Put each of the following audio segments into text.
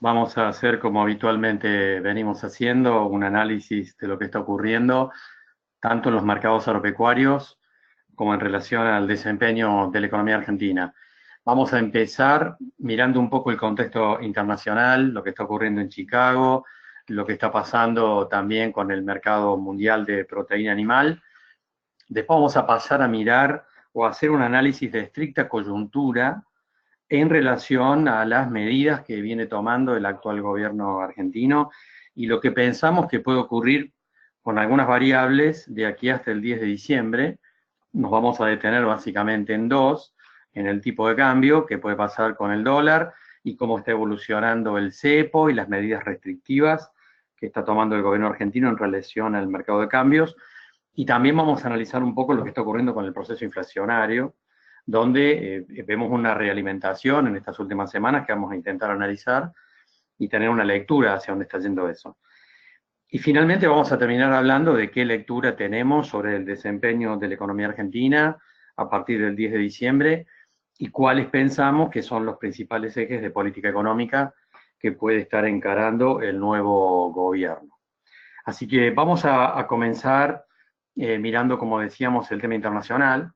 Vamos a hacer como habitualmente venimos haciendo, un análisis de lo que está ocurriendo, tanto en los mercados agropecuarios como en relación al desempeño de la economía argentina. Vamos a empezar mirando un poco el contexto internacional, lo que está ocurriendo en Chicago, lo que está pasando también con el mercado mundial de proteína animal. Después vamos a pasar a mirar o a hacer un análisis de estricta coyuntura en relación a las medidas que viene tomando el actual gobierno argentino y lo que pensamos que puede ocurrir con algunas variables de aquí hasta el 10 de diciembre. Nos vamos a detener básicamente en dos, en el tipo de cambio, qué puede pasar con el dólar y cómo está evolucionando el cepo y las medidas restrictivas que está tomando el gobierno argentino en relación al mercado de cambios. Y también vamos a analizar un poco lo que está ocurriendo con el proceso inflacionario, donde vemos una realimentación en estas últimas semanas que vamos a intentar analizar y tener una lectura hacia dónde está yendo eso. Y finalmente vamos a terminar hablando de qué lectura tenemos sobre el desempeño de la economía argentina a partir del 10 de diciembre y cuáles pensamos que son los principales ejes de política económica que puede estar encarando el nuevo gobierno. Así que vamos a comenzar mirando, como decíamos, el tema internacional.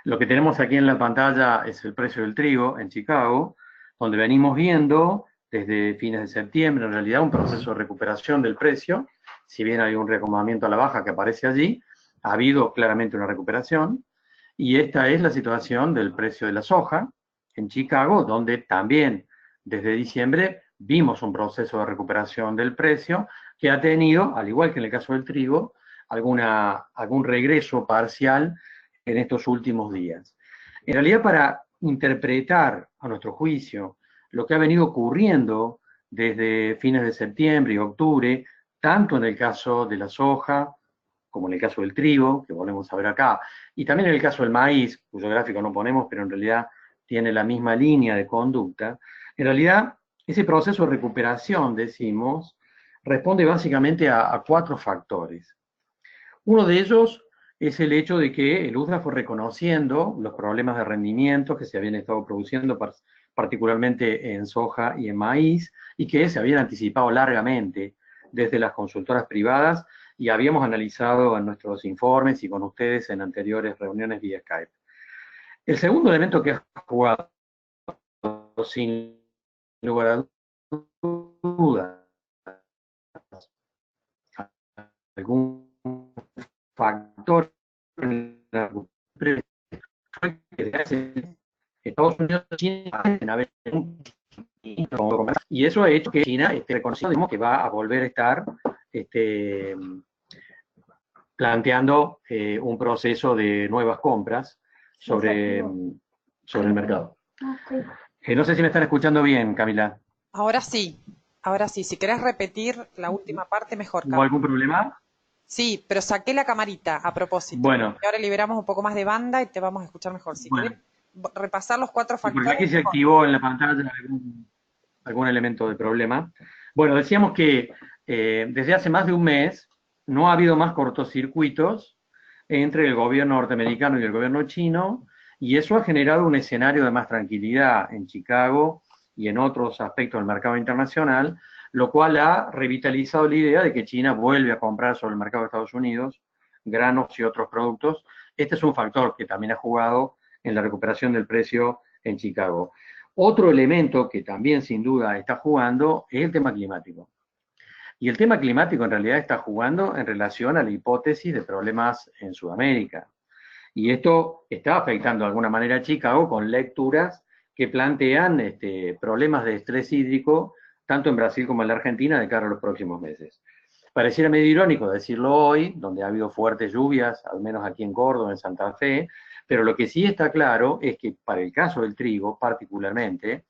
Lo que tenemos aquí en la pantalla es el precio del trigo en Chicago, donde venimos viendo desde fines de septiembre, en realidad, un proceso de recuperación del precio. Si bien hay un reacomodamiento a la baja que aparece allí, ha habido claramente una recuperación. Y esta es la situación del precio de la soja en Chicago, donde también desde diciembre vimos un proceso de recuperación del precio que ha tenido, al igual que en el caso del trigo, algún regreso parcial en estos últimos días. En realidad, para interpretar a nuestro juicio lo que ha venido ocurriendo desde fines de septiembre y octubre, tanto en el caso de la soja como en el caso del trigo, que volvemos a ver acá, y también en el caso del maíz, cuyo gráfico no ponemos, pero en realidad tiene la misma línea de conducta, en realidad ese proceso de recuperación, decimos, responde básicamente a cuatro factores. Uno de ellos es el hecho de que el USDA fue reconociendo los problemas de rendimiento que se habían estado produciendo particularmente en soja y en maíz, y que se habían anticipado largamente desde las consultoras privadas y habíamos analizado en nuestros informes y con ustedes en anteriores reuniones vía Skype. El segundo elemento que ha jugado sin lugar a dudas algún factor en la Estados Unidos y China y eso ha hecho que China esté reconociendo que va a volver a estar este, planteando un proceso de nuevas compras sobre el mercado. No sé si me están escuchando bien, Camila. Ahora sí, ahora sí. Si querés repetir la última parte, mejor, ¿Hubo Carlos. algún problema? Sí, pero saqué la camarita a propósito. Bueno, Y ahora liberamos un poco más de banda y te vamos a escuchar mejor. Si querés bueno. repasar los cuatro Y porque factores, aquí se mejor. activó en la pantalla algún elemento de problema. Bueno, decíamos que desde hace más de un mes no ha habido más cortocircuitos entre el gobierno norteamericano y el gobierno chino, y eso ha generado un escenario de más tranquilidad en Chicago y en otros aspectos del mercado internacional, lo cual ha revitalizado la idea de que China vuelve a comprar sobre el mercado de Estados Unidos granos y otros productos. Este es un factor que también ha jugado en la recuperación del precio en Chicago. Otro elemento que también sin duda está jugando es el tema climático. Y el tema climático en realidad está jugando en relación a la hipótesis de problemas en Sudamérica. Y esto está afectando de alguna manera a Chicago con lecturas que plantean problemas de estrés hídrico tanto en Brasil como en la Argentina de cara a los próximos meses. Pareciera medio irónico decirlo hoy, donde ha habido fuertes lluvias, al menos aquí en Córdoba, en Santa Fe, pero lo que sí está claro es que para el caso del trigo particularmente,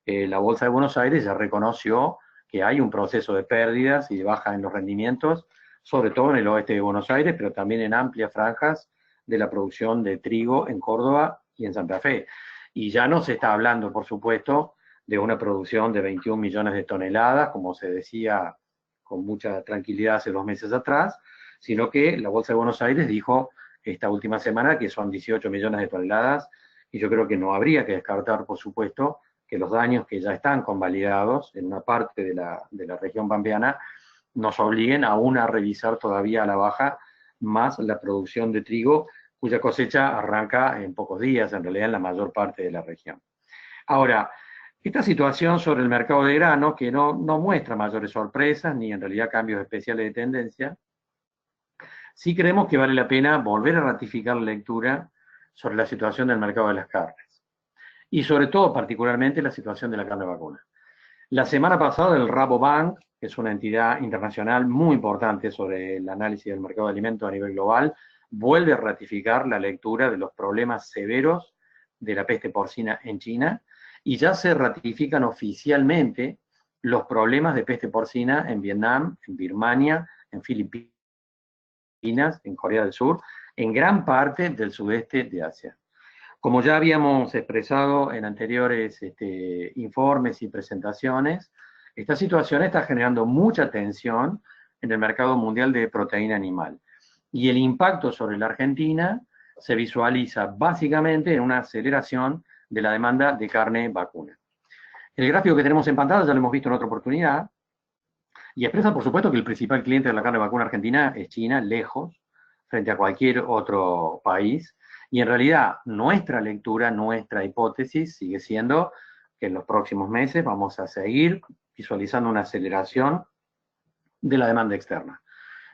la Bolsa de Buenos Aires ya reconoció que hay un proceso de pérdidas y de baja en los rendimientos, sobre todo en el oeste de Buenos Aires, pero también en amplias franjas de la producción de trigo en Córdoba y en Santa Fe. Y ya no se está hablando, por supuesto, de una producción de 21 millones de toneladas, como se decía con mucha tranquilidad hace 2 meses atrás, sino que la Bolsa de Buenos Aires dijo esta última semana que son 18 millones de toneladas, y yo creo que no habría que descartar, por supuesto, que los daños que ya están convalidados en una parte de la región pampeana nos obliguen aún a revisar todavía a la baja más la producción de trigo, cuya cosecha arranca en pocos días, en realidad en la mayor parte de la región. Ahora, esta situación sobre el mercado de grano, que no muestra mayores sorpresas ni en realidad cambios especiales de tendencia, sí creemos que vale la pena volver a ratificar la lectura sobre la situación del mercado de las carnes. Y sobre todo, particularmente, la situación de la carne vacuna. La semana pasada el Rabobank, que es una entidad internacional muy importante sobre el análisis del mercado de alimentos a nivel global, vuelve a ratificar la lectura de los problemas severos de la peste porcina en China, y ya se ratifican oficialmente los problemas de peste porcina en Vietnam, en Birmania, en Filipinas, en Corea del Sur, en gran parte del sudeste de Asia. Como ya habíamos expresado en anteriores informes y presentaciones, esta situación está generando mucha tensión en el mercado mundial de proteína animal. Y el impacto sobre la Argentina se visualiza básicamente en una aceleración de la demanda de carne vacuna. El gráfico que tenemos en pantalla ya lo hemos visto en otra oportunidad, y expresa, por supuesto, que el principal cliente de la carne vacuna argentina es China, lejos, frente a cualquier otro país. Y en realidad, nuestra lectura, nuestra hipótesis sigue siendo que en los próximos meses vamos a seguir visualizando una aceleración de la demanda externa.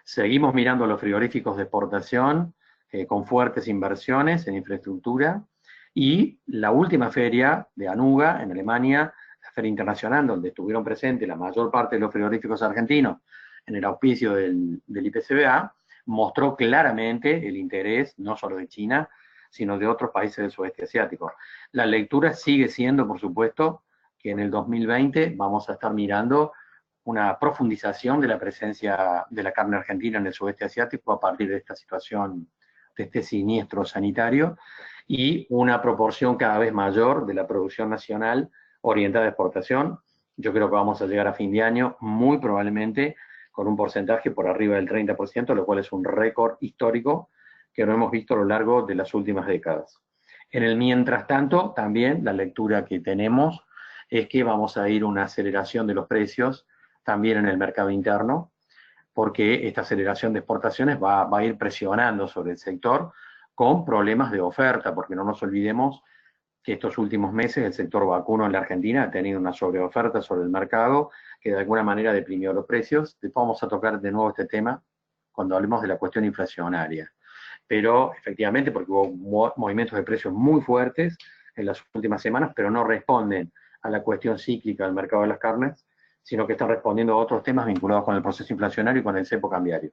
Seguimos mirando los frigoríficos de exportación con fuertes inversiones en infraestructura, y la última feria de Anuga en Alemania, la Feria Internacional, donde estuvieron presentes la mayor parte de los frigoríficos argentinos en el auspicio del IPCBA, mostró claramente el interés no solo de China, sino de otros países del sudeste asiático. La lectura sigue siendo, por supuesto, que en el 2020 vamos a estar mirando una profundización de la presencia de la carne argentina en el sudeste asiático a partir de esta situación, de este siniestro sanitario, y una proporción cada vez mayor de la producción nacional orientada a exportación. Yo creo que vamos a llegar a fin de año muy probablemente con un porcentaje por arriba del 30%, lo cual es un récord histórico que no hemos visto a lo largo de las últimas décadas. En el mientras tanto, también la lectura que tenemos es que vamos a ir a una aceleración de los precios también en el mercado interno, porque esta aceleración de exportaciones va a ir presionando sobre el sector con problemas de oferta, porque no nos olvidemos que estos últimos meses el sector vacuno en la Argentina ha tenido una sobreoferta sobre el mercado que de alguna manera deprimió los precios. Después vamos a tocar de nuevo este tema cuando hablemos de la cuestión inflacionaria. Pero efectivamente, porque hubo movimientos de precios muy fuertes en las últimas semanas, pero no responden a la cuestión cíclica del mercado de las carnes, sino que están respondiendo a otros temas vinculados con el proceso inflacionario y con el cepo cambiario.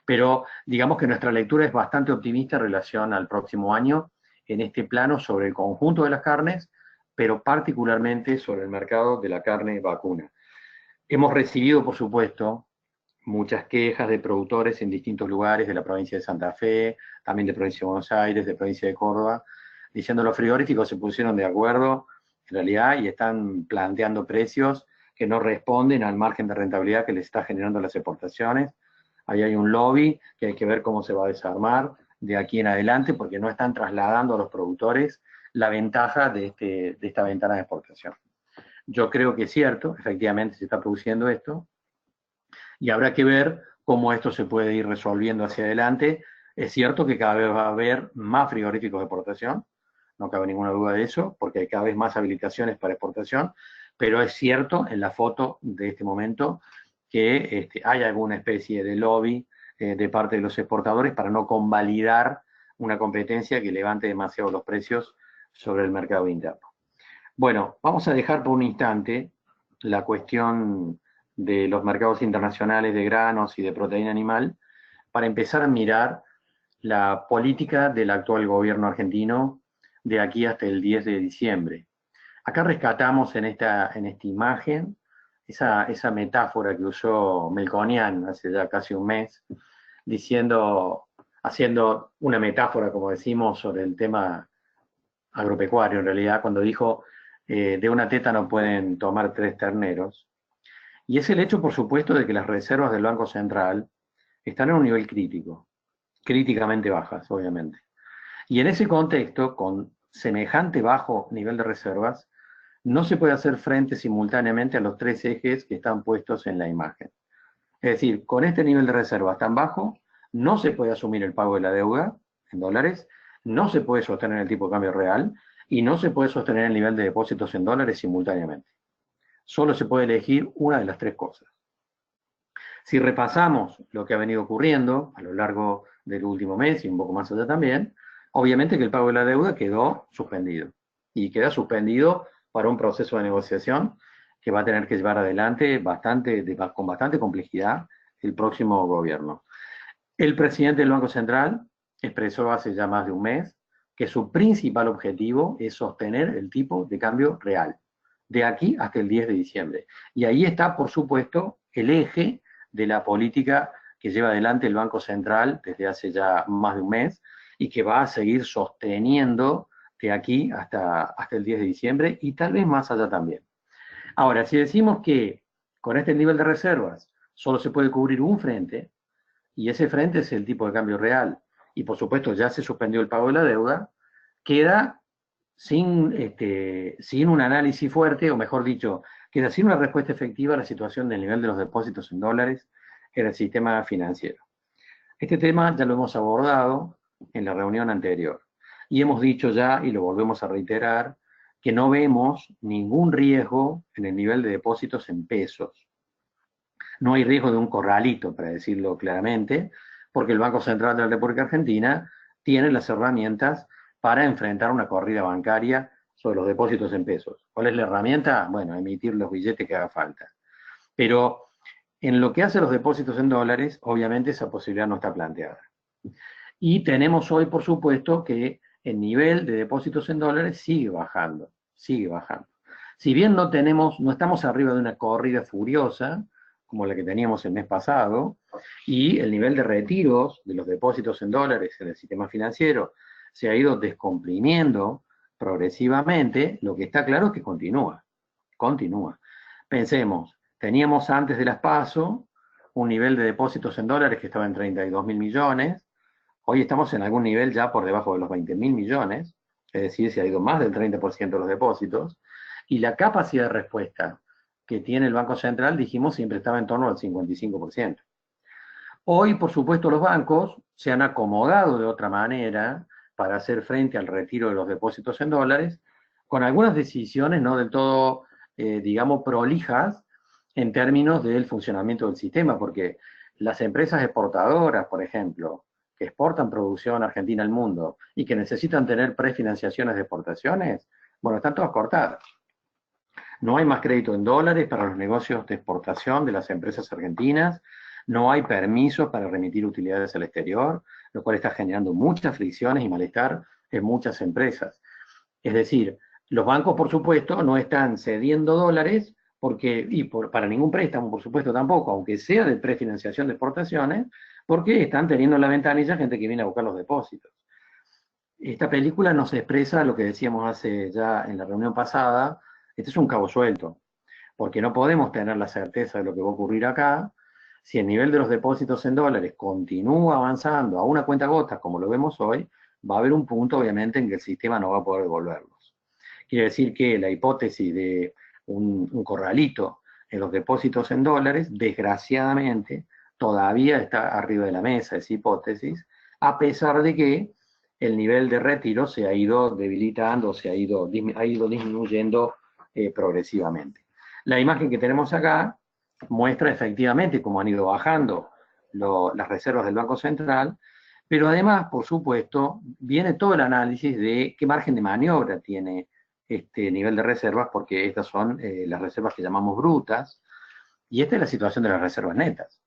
Pero digamos que nuestra lectura es bastante optimista en relación al próximo año en este plano sobre el conjunto de las carnes, pero particularmente sobre el mercado de la carne vacuna. Hemos recibido, por supuesto, muchas quejas de productores en distintos lugares de la provincia de Santa Fe, también de provincia de Buenos Aires, de provincia de Córdoba, diciendo los frigoríficos se pusieron de acuerdo en realidad y están planteando precios que no responden al margen de rentabilidad que les está generando las exportaciones. Ahí hay un lobby que hay que ver cómo se va a desarmar de aquí en adelante, porque no están trasladando a los productores la ventaja de esta ventana de exportación. Yo creo que es cierto, efectivamente se está produciendo esto, y habrá que ver cómo esto se puede ir resolviendo hacia adelante. Es cierto que cada vez va a haber más frigoríficos de exportación, no cabe ninguna duda de eso, porque hay cada vez más habilitaciones para exportación, pero es cierto en la foto de este momento que hay alguna especie de lobby de parte de los exportadores para no convalidar una competencia que levante demasiado los precios sobre el mercado interno. Bueno, vamos a dejar por un instante la cuestión de los mercados internacionales de granos y de proteína animal para empezar a mirar la política del actual gobierno argentino de aquí hasta el 10 de diciembre. Acá rescatamos en esta imagen esa metáfora que usó Melconian hace ya casi un mes, haciendo una metáfora, como decimos, sobre el tema agropecuario, en realidad, cuando dijo, de una teta no pueden tomar 3 terneros. Y es el hecho, por supuesto, de que las reservas del Banco Central están en un nivel crítico, críticamente bajas, obviamente. Y en ese contexto, con semejante bajo nivel de reservas, no se puede hacer frente simultáneamente a los tres ejes que están puestos en la imagen. Es decir, con este nivel de reservas tan bajo, no se puede asumir el pago de la deuda en dólares, no se puede sostener el tipo de cambio real y no se puede sostener el nivel de depósitos en dólares simultáneamente. Solo se puede elegir una de las tres cosas. Si repasamos lo que ha venido ocurriendo a lo largo del último mes y un poco más allá también, obviamente que el pago de la deuda quedó suspendido. Y queda suspendido para un proceso de negociación que va a tener que llevar adelante con bastante complejidad el próximo gobierno. El presidente del Banco Central expresó hace ya más de un mes que su principal objetivo es sostener el tipo de cambio real, de aquí hasta el 10 de diciembre. Y ahí está, por supuesto, el eje de la política que lleva adelante el Banco Central desde hace ya más de un mes y que va a seguir sosteniendo de aquí hasta el 10 de diciembre y tal vez más allá también. Ahora, si decimos que con este nivel de reservas solo se puede cubrir un frente, y ese frente es el tipo de cambio real, y por supuesto ya se suspendió el pago de la deuda, queda sin un análisis fuerte, o mejor dicho, queda sin una respuesta efectiva a la situación del nivel de los depósitos en dólares en el sistema financiero. Este tema ya lo hemos abordado en la reunión anterior, y hemos dicho ya, y lo volvemos a reiterar, que no vemos ningún riesgo en el nivel de depósitos en pesos. No hay riesgo de un corralito, para decirlo claramente, porque el Banco Central de la República Argentina tiene las herramientas para enfrentar una corrida bancaria sobre los depósitos en pesos. ¿Cuál es la herramienta? Bueno, emitir los billetes que haga falta. Pero en lo que hace a los depósitos en dólares, obviamente esa posibilidad no está planteada. Y tenemos hoy, por supuesto, que el nivel de depósitos en dólares sigue bajando, sigue bajando. Si bien no estamos arriba de una corrida furiosa, como la que teníamos el mes pasado, y el nivel de retiros de los depósitos en dólares en el sistema financiero se ha ido descomprimiendo progresivamente, lo que está claro es que continúa. Pensemos, teníamos antes de las PASO un nivel de depósitos en dólares que estaba en 32.000 millones, hoy estamos en algún nivel ya por debajo de los 20.000 millones, es decir, se ha ido más del 30% de los depósitos, y la capacidad de respuesta que tiene el Banco Central, dijimos, siempre estaba en torno al 55%. Hoy, por supuesto, los bancos se han acomodado de otra manera para hacer frente al retiro de los depósitos en dólares, con algunas decisiones no del todo, digamos, prolijas en términos del funcionamiento del sistema, porque las empresas exportadoras, por ejemplo, que exportan producción argentina al mundo y que necesitan tener prefinanciaciones de exportaciones, bueno, están todas cortadas. No hay más crédito en dólares para los negocios de exportación de las empresas argentinas, no hay permisos para remitir utilidades al exterior, lo cual está generando muchas fricciones y malestar en muchas empresas. Es decir, los bancos, por supuesto, no están cediendo dólares para ningún préstamo, por supuesto, tampoco, aunque sea de prefinanciación de exportaciones, porque están teniendo en la ventanilla gente que viene a buscar los depósitos. Esta película nos expresa lo que decíamos hace ya en la reunión pasada, este es un cabo suelto, porque no podemos tener la certeza de lo que va a ocurrir acá. Si el nivel de los depósitos en dólares continúa avanzando a una cuenta gotas, como lo vemos hoy, va a haber un punto, obviamente, en que el sistema no va a poder devolverlos. Quiere decir que la hipótesis de un corralito en los depósitos en dólares, desgraciadamente, todavía está arriba de la mesa, esa hipótesis, a pesar de que el nivel de retiro se ha ido debilitando, ha ido disminuyendo progresivamente. La imagen que tenemos acá muestra efectivamente cómo han ido bajando las reservas del Banco Central, pero además, por supuesto, viene todo el análisis de qué margen de maniobra tiene este nivel de reservas, porque estas son las reservas que llamamos brutas, y esta es la situación de las reservas netas.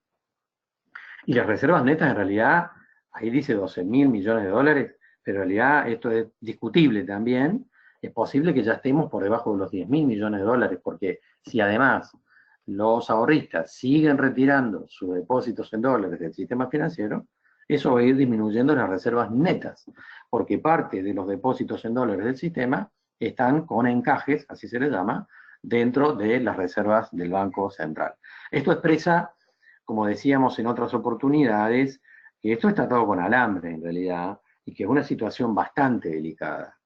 Y las reservas netas, en realidad, ahí dice 12.000 millones de dólares, pero en realidad esto es discutible también. Es posible que ya estemos por debajo de los 10.000 millones de dólares, porque si además los ahorristas siguen retirando sus depósitos en dólares del sistema financiero, eso va a ir disminuyendo las reservas netas, porque parte de los depósitos en dólares del sistema están con encajes, así se les llama, dentro de las reservas del Banco Central. Esto expresa, como decíamos en otras oportunidades, que esto está todo con alambre en realidad, y que es una situación bastante delicada.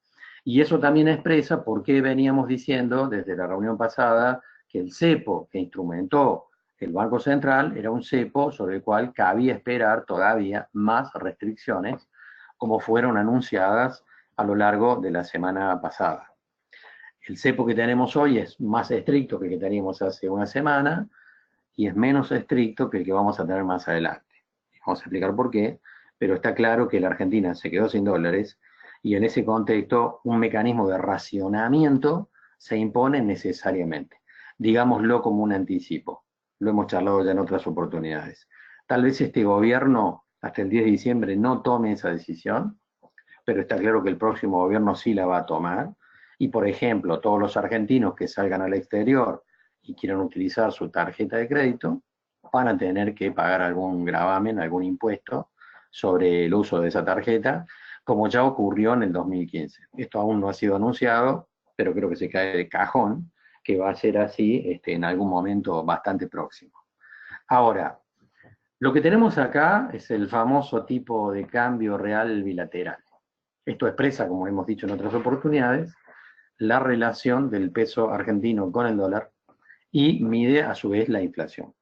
Y eso también expresa por qué veníamos diciendo desde la reunión pasada que el cepo que instrumentó el Banco Central era un cepo sobre el cual cabía esperar todavía más restricciones, como fueron anunciadas a lo largo de la semana pasada. El cepo que tenemos hoy es más estricto que el que teníamos hace una semana y es menos estricto que el que vamos a tener más adelante. Vamos a explicar por qué, pero está claro que la Argentina se quedó sin dólares y en ese contexto un mecanismo de racionamiento se impone necesariamente. Digámoslo como un anticipo. Lo hemos charlado ya en otras oportunidades. Tal vez este gobierno hasta el 10 de diciembre no tome esa decisión, pero está claro que el próximo gobierno sí la va a tomar. Y, por ejemplo, todos los argentinos que salgan al exterior y quieran utilizar su tarjeta de crédito, van a tener que pagar algún gravamen, algún impuesto sobre el uso de esa tarjeta, como ya ocurrió en el 2015. Esto aún no ha sido anunciado, pero creo que se cae de cajón, que va a ser así en algún momento bastante próximo. Ahora, lo que tenemos acá es el famoso tipo de cambio real bilateral. Esto expresa, como hemos dicho en otras oportunidades, la relación del peso argentino con el dólar y mide a su vez la inflación.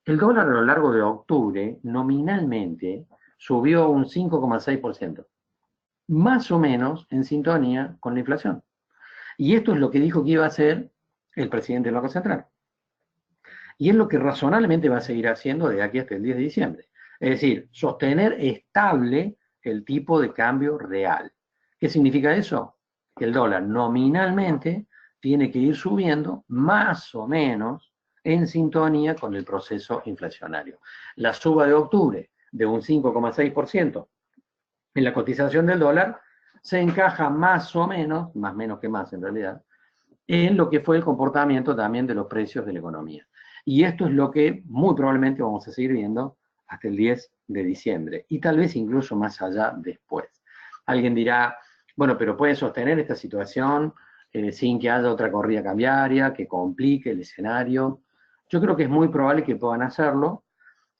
El dólar a lo largo de octubre nominalmente subió un 5,6%, más o menos en sintonía con la inflación. Y esto es lo que dijo que iba a hacer el presidente del Banco Central. Y es lo que razonablemente va a seguir haciendo de aquí hasta el 10 de diciembre. Es decir, sostener estable el tipo de cambio real. ¿Qué significa eso? Que el dólar nominalmente tiene que ir subiendo más o menos en sintonía con el proceso inflacionario. La suba de octubre de un 5,6% en la cotización del dólar se encaja más o menos, más menos que más en realidad, en lo que fue el comportamiento también de los precios de la economía. Y esto es lo que muy probablemente vamos a seguir viendo hasta el 10 de diciembre y tal vez incluso más allá después. Alguien dirá, bueno, pero puede sostener esta situación sin que haya otra corrida cambiaria, que complique el escenario. Yo creo que es muy probable que puedan hacerlo.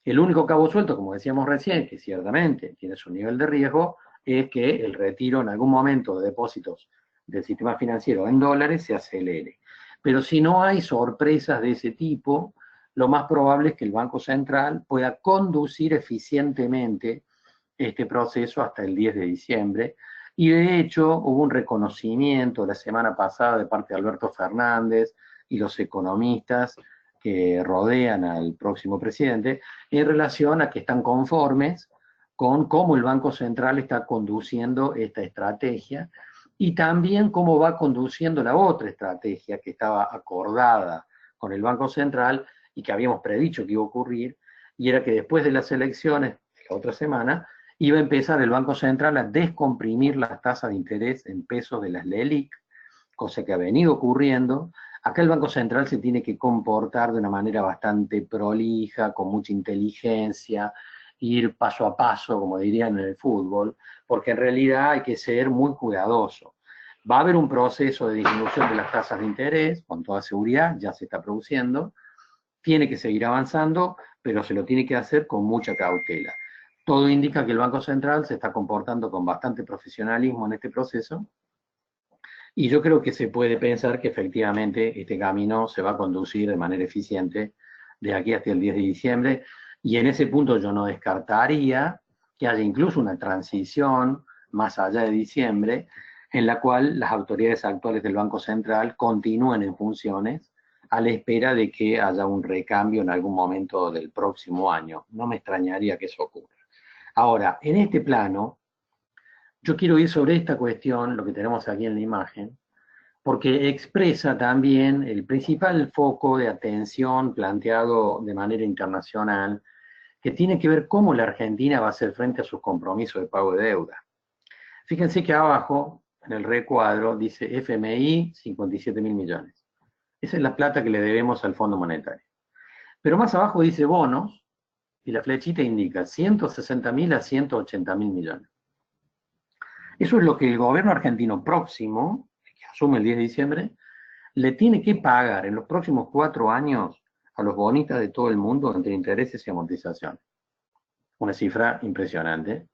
El único cabo suelto, como decíamos recién, que ciertamente tiene su nivel de riesgo, es que el retiro en algún momento de depósitos del sistema financiero en dólares se acelere. Pero si no hay sorpresas de ese tipo, lo más probable es que el Banco Central pueda conducir eficientemente este proceso hasta el 10 de diciembre. Y de hecho hubo un reconocimiento la semana pasada de parte de Alberto Fernández y los economistas que rodean al próximo presidente en relación a que están conformes con cómo el Banco Central está conduciendo esta estrategia y también cómo va conduciendo la otra estrategia que estaba acordada con el Banco Central y que habíamos predicho que iba a ocurrir, y era que después de las elecciones de la otra semana iba a empezar el Banco Central a descomprimir las tasas de interés en pesos de las LELIC, cosa que ha venido ocurriendo. Acá el Banco Central se tiene que comportar de una manera bastante prolija, con mucha inteligencia, ir paso a paso, como dirían en el fútbol, porque en realidad hay que ser muy cuidadoso. Va a haber un proceso de disminución de las tasas de interés, con toda seguridad, ya se está produciendo, tiene que seguir avanzando, pero se lo tiene que hacer con mucha cautela. Todo indica que el Banco Central se está comportando con bastante profesionalismo en este proceso, y yo creo que se puede pensar que efectivamente este camino se va a conducir de manera eficiente de aquí hasta el 10 de diciembre, y en ese punto yo no descartaría que haya incluso una transición más allá de diciembre, en la cual las autoridades actuales del Banco Central continúen en funciones a la espera de que haya un recambio en algún momento del próximo año. No me extrañaría que eso ocurra. Ahora, en este plano, yo quiero ir sobre esta cuestión, lo que tenemos aquí en la imagen, porque expresa también el principal foco de atención planteado de manera internacional, que tiene que ver cómo la Argentina va a hacer frente a sus compromisos de pago de deuda. Fíjense que abajo, en el recuadro, dice FMI 57.000 millones. Esa es la plata que le debemos al Fondo Monetario. Pero más abajo dice bonos, y la flechita indica 160.000 a 180.000 millones. Eso es lo que el gobierno argentino próximo, que asume el 10 de diciembre, le tiene que pagar en los próximos 4 años a los bonistas de todo el mundo entre intereses y amortización. Una cifra impresionante.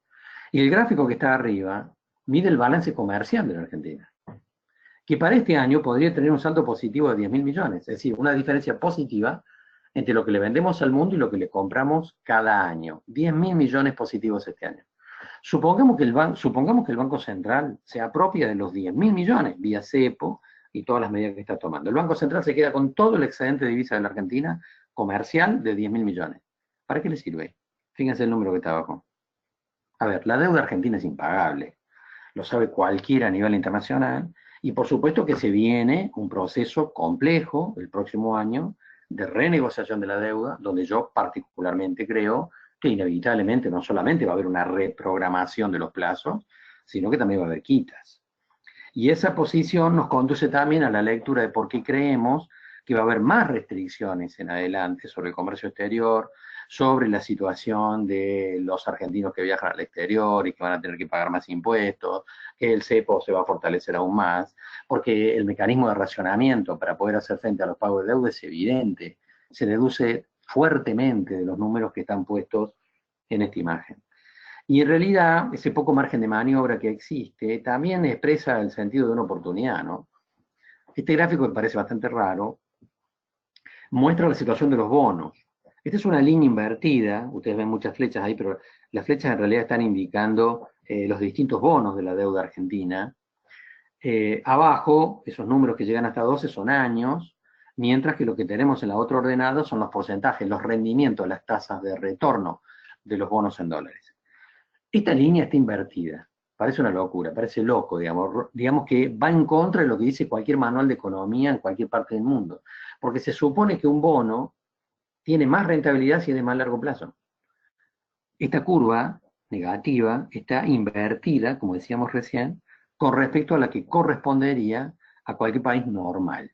Y el gráfico que está arriba mide el balance comercial de la Argentina, que para este año podría tener un saldo positivo de 10.000 millones, es decir, una diferencia positiva entre lo que le vendemos al mundo y lo que le compramos cada año. 10.000 millones positivos este año. Supongamos que el Banco Central se apropia de los 10.000 millones vía CEPO y todas las medidas que está tomando. El Banco Central se queda con todo el excedente de divisa de la Argentina comercial de 10.000 millones. ¿Para qué le sirve? Fíjense el número que está abajo. A ver, la deuda argentina es impagable. Lo sabe cualquiera a nivel internacional. Y por supuesto que se viene un proceso complejo el próximo año de renegociación de la deuda, donde yo particularmente creo que inevitablemente no solamente va a haber una reprogramación de los plazos, sino que también va a haber quitas. Y esa posición nos conduce también a la lectura de por qué creemos que va a haber más restricciones en adelante sobre el comercio exterior, sobre la situación de los argentinos que viajan al exterior y que van a tener que pagar más impuestos, que el cepo se va a fortalecer aún más, porque el mecanismo de racionamiento para poder hacer frente a los pagos de deuda es evidente, se deduce fuertemente de los números que están puestos en esta imagen. Y en realidad, ese poco margen de maniobra que existe también expresa el sentido de una oportunidad, ¿no? Este gráfico me parece bastante raro, muestra la situación de los bonos. Esta es una línea invertida, ustedes ven muchas flechas ahí, pero las flechas en realidad están indicando los distintos bonos de la deuda argentina. Abajo, esos números que llegan hasta 12 son años, mientras que lo que tenemos en la otra ordenada son los porcentajes, los rendimientos, las tasas de retorno de los bonos en dólares. Esta línea está invertida, parece una locura, parece loco, digamos que va en contra de lo que dice cualquier manual de economía en cualquier parte del mundo, porque se supone que un bono tiene más rentabilidad si es de más largo plazo. Esta curva negativa está invertida, como decíamos recién, con respecto a la que correspondería a cualquier país normal.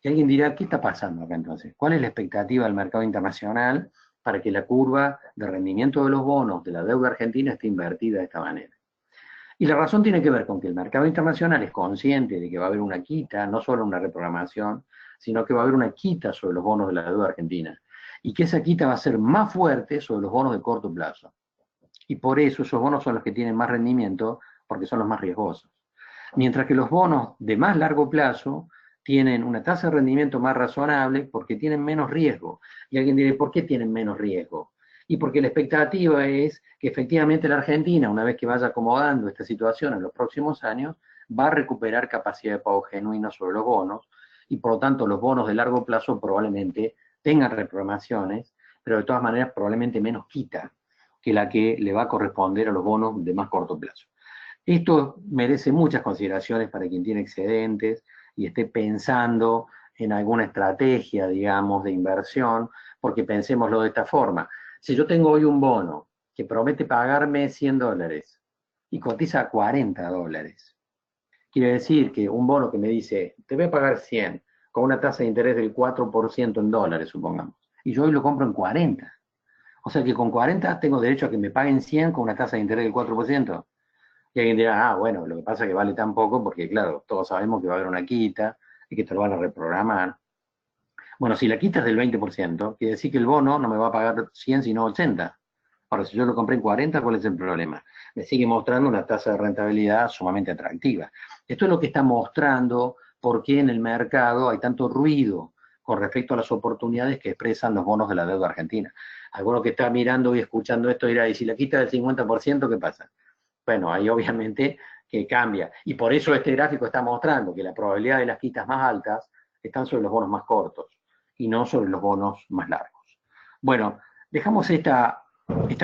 Y alguien dirá, ¿qué está pasando acá entonces? ¿Cuál es la expectativa del mercado internacional para que la curva de rendimiento de los bonos de la deuda argentina esté invertida de esta manera? Y la razón tiene que ver con que el mercado internacional es consciente de que va a haber una quita, no solo una reprogramación, sino que va a haber una quita sobre los bonos de la deuda argentina. Y que esa quita va a ser más fuerte sobre los bonos de corto plazo. Y por eso esos bonos son los que tienen más rendimiento, porque son los más riesgosos. Mientras que los bonos de más largo plazo tienen una tasa de rendimiento más razonable porque tienen menos riesgo. Y alguien dirá, ¿por qué tienen menos riesgo? Y porque la expectativa es que efectivamente la Argentina, una vez que vaya acomodando esta situación en los próximos años, va a recuperar capacidad de pago genuina sobre los bonos, y por lo tanto los bonos de largo plazo probablemente tengan reprogramaciones, pero de todas maneras probablemente menos quita que la que le va a corresponder a los bonos de más corto plazo. Esto merece muchas consideraciones para quien tiene excedentes y esté pensando en alguna estrategia, digamos, de inversión, porque pensémoslo de esta forma. Si yo tengo hoy un bono que promete pagarme 100 dólares y cotiza a 40 dólares, quiere decir que un bono que me dice, te voy a pagar 100 con una tasa de interés del 4% en dólares, supongamos, y yo hoy lo compro en 40. O sea que con 40 tengo derecho a que me paguen 100 con una tasa de interés del 4%. Y alguien dirá, bueno, lo que pasa es que vale tan poco porque, claro, todos sabemos que va a haber una quita y que te lo van a reprogramar. Bueno, si la quita es del 20%, quiere decir que el bono no me va a pagar 100 sino 80. Ahora, si yo lo compré en 40, ¿cuál es el problema? Me sigue mostrando una tasa de rentabilidad sumamente atractiva. Esto es lo que está mostrando por qué en el mercado hay tanto ruido con respecto a las oportunidades que expresan los bonos de la deuda argentina. Alguno que está mirando y escuchando esto dirá, ¿y si la quita del 50%, qué pasa? Bueno, ahí obviamente que cambia. Y por eso este gráfico está mostrando que la probabilidad de las quitas más altas están sobre los bonos más cortos y no sobre los bonos más largos. Bueno, dejamos esta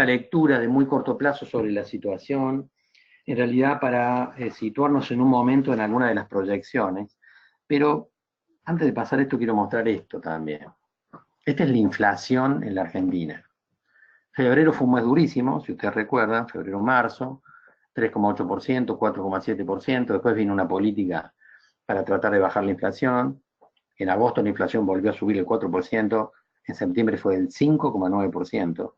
lectura de muy corto plazo sobre la situación, en realidad para situarnos en un momento en alguna de las proyecciones, pero antes de pasar esto quiero mostrar esto también. Esta es la inflación en la Argentina. Febrero fue un mes durísimo, si ustedes recuerdan, febrero-marzo, 3,8%, 4,7%, después vino una política para tratar de bajar la inflación, en agosto la inflación volvió a subir el 4%, en septiembre fue del 5,9%,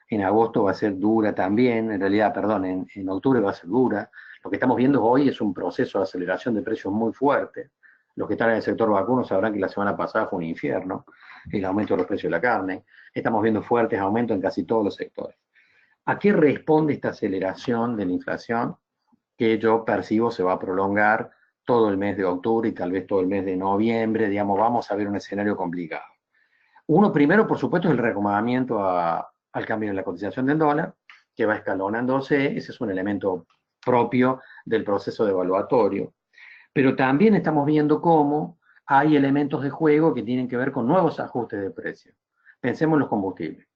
en agosto va a ser dura también, en realidad, perdón, en octubre va a ser dura. Lo que estamos viendo hoy es un proceso de aceleración de precios muy fuerte. Los que están en el sector vacuno sabrán que la semana pasada fue un infierno, el aumento de los precios de la carne. Estamos viendo fuertes aumentos en casi todos los sectores. ¿A qué responde esta aceleración de la inflación? que yo percibo se va a prolongar todo el mes de octubre y tal vez todo el mes de noviembre, digamos, vamos a ver un escenario complicado. Uno primero, por supuesto, es el reacomodamiento al cambio de la cotización del dólar, que va escalonándose, ese es un elemento propio del proceso devaluatorio. Pero también estamos viendo cómo hay elementos de juego que tienen que ver con nuevos ajustes de precios. Pensemos en los combustibles.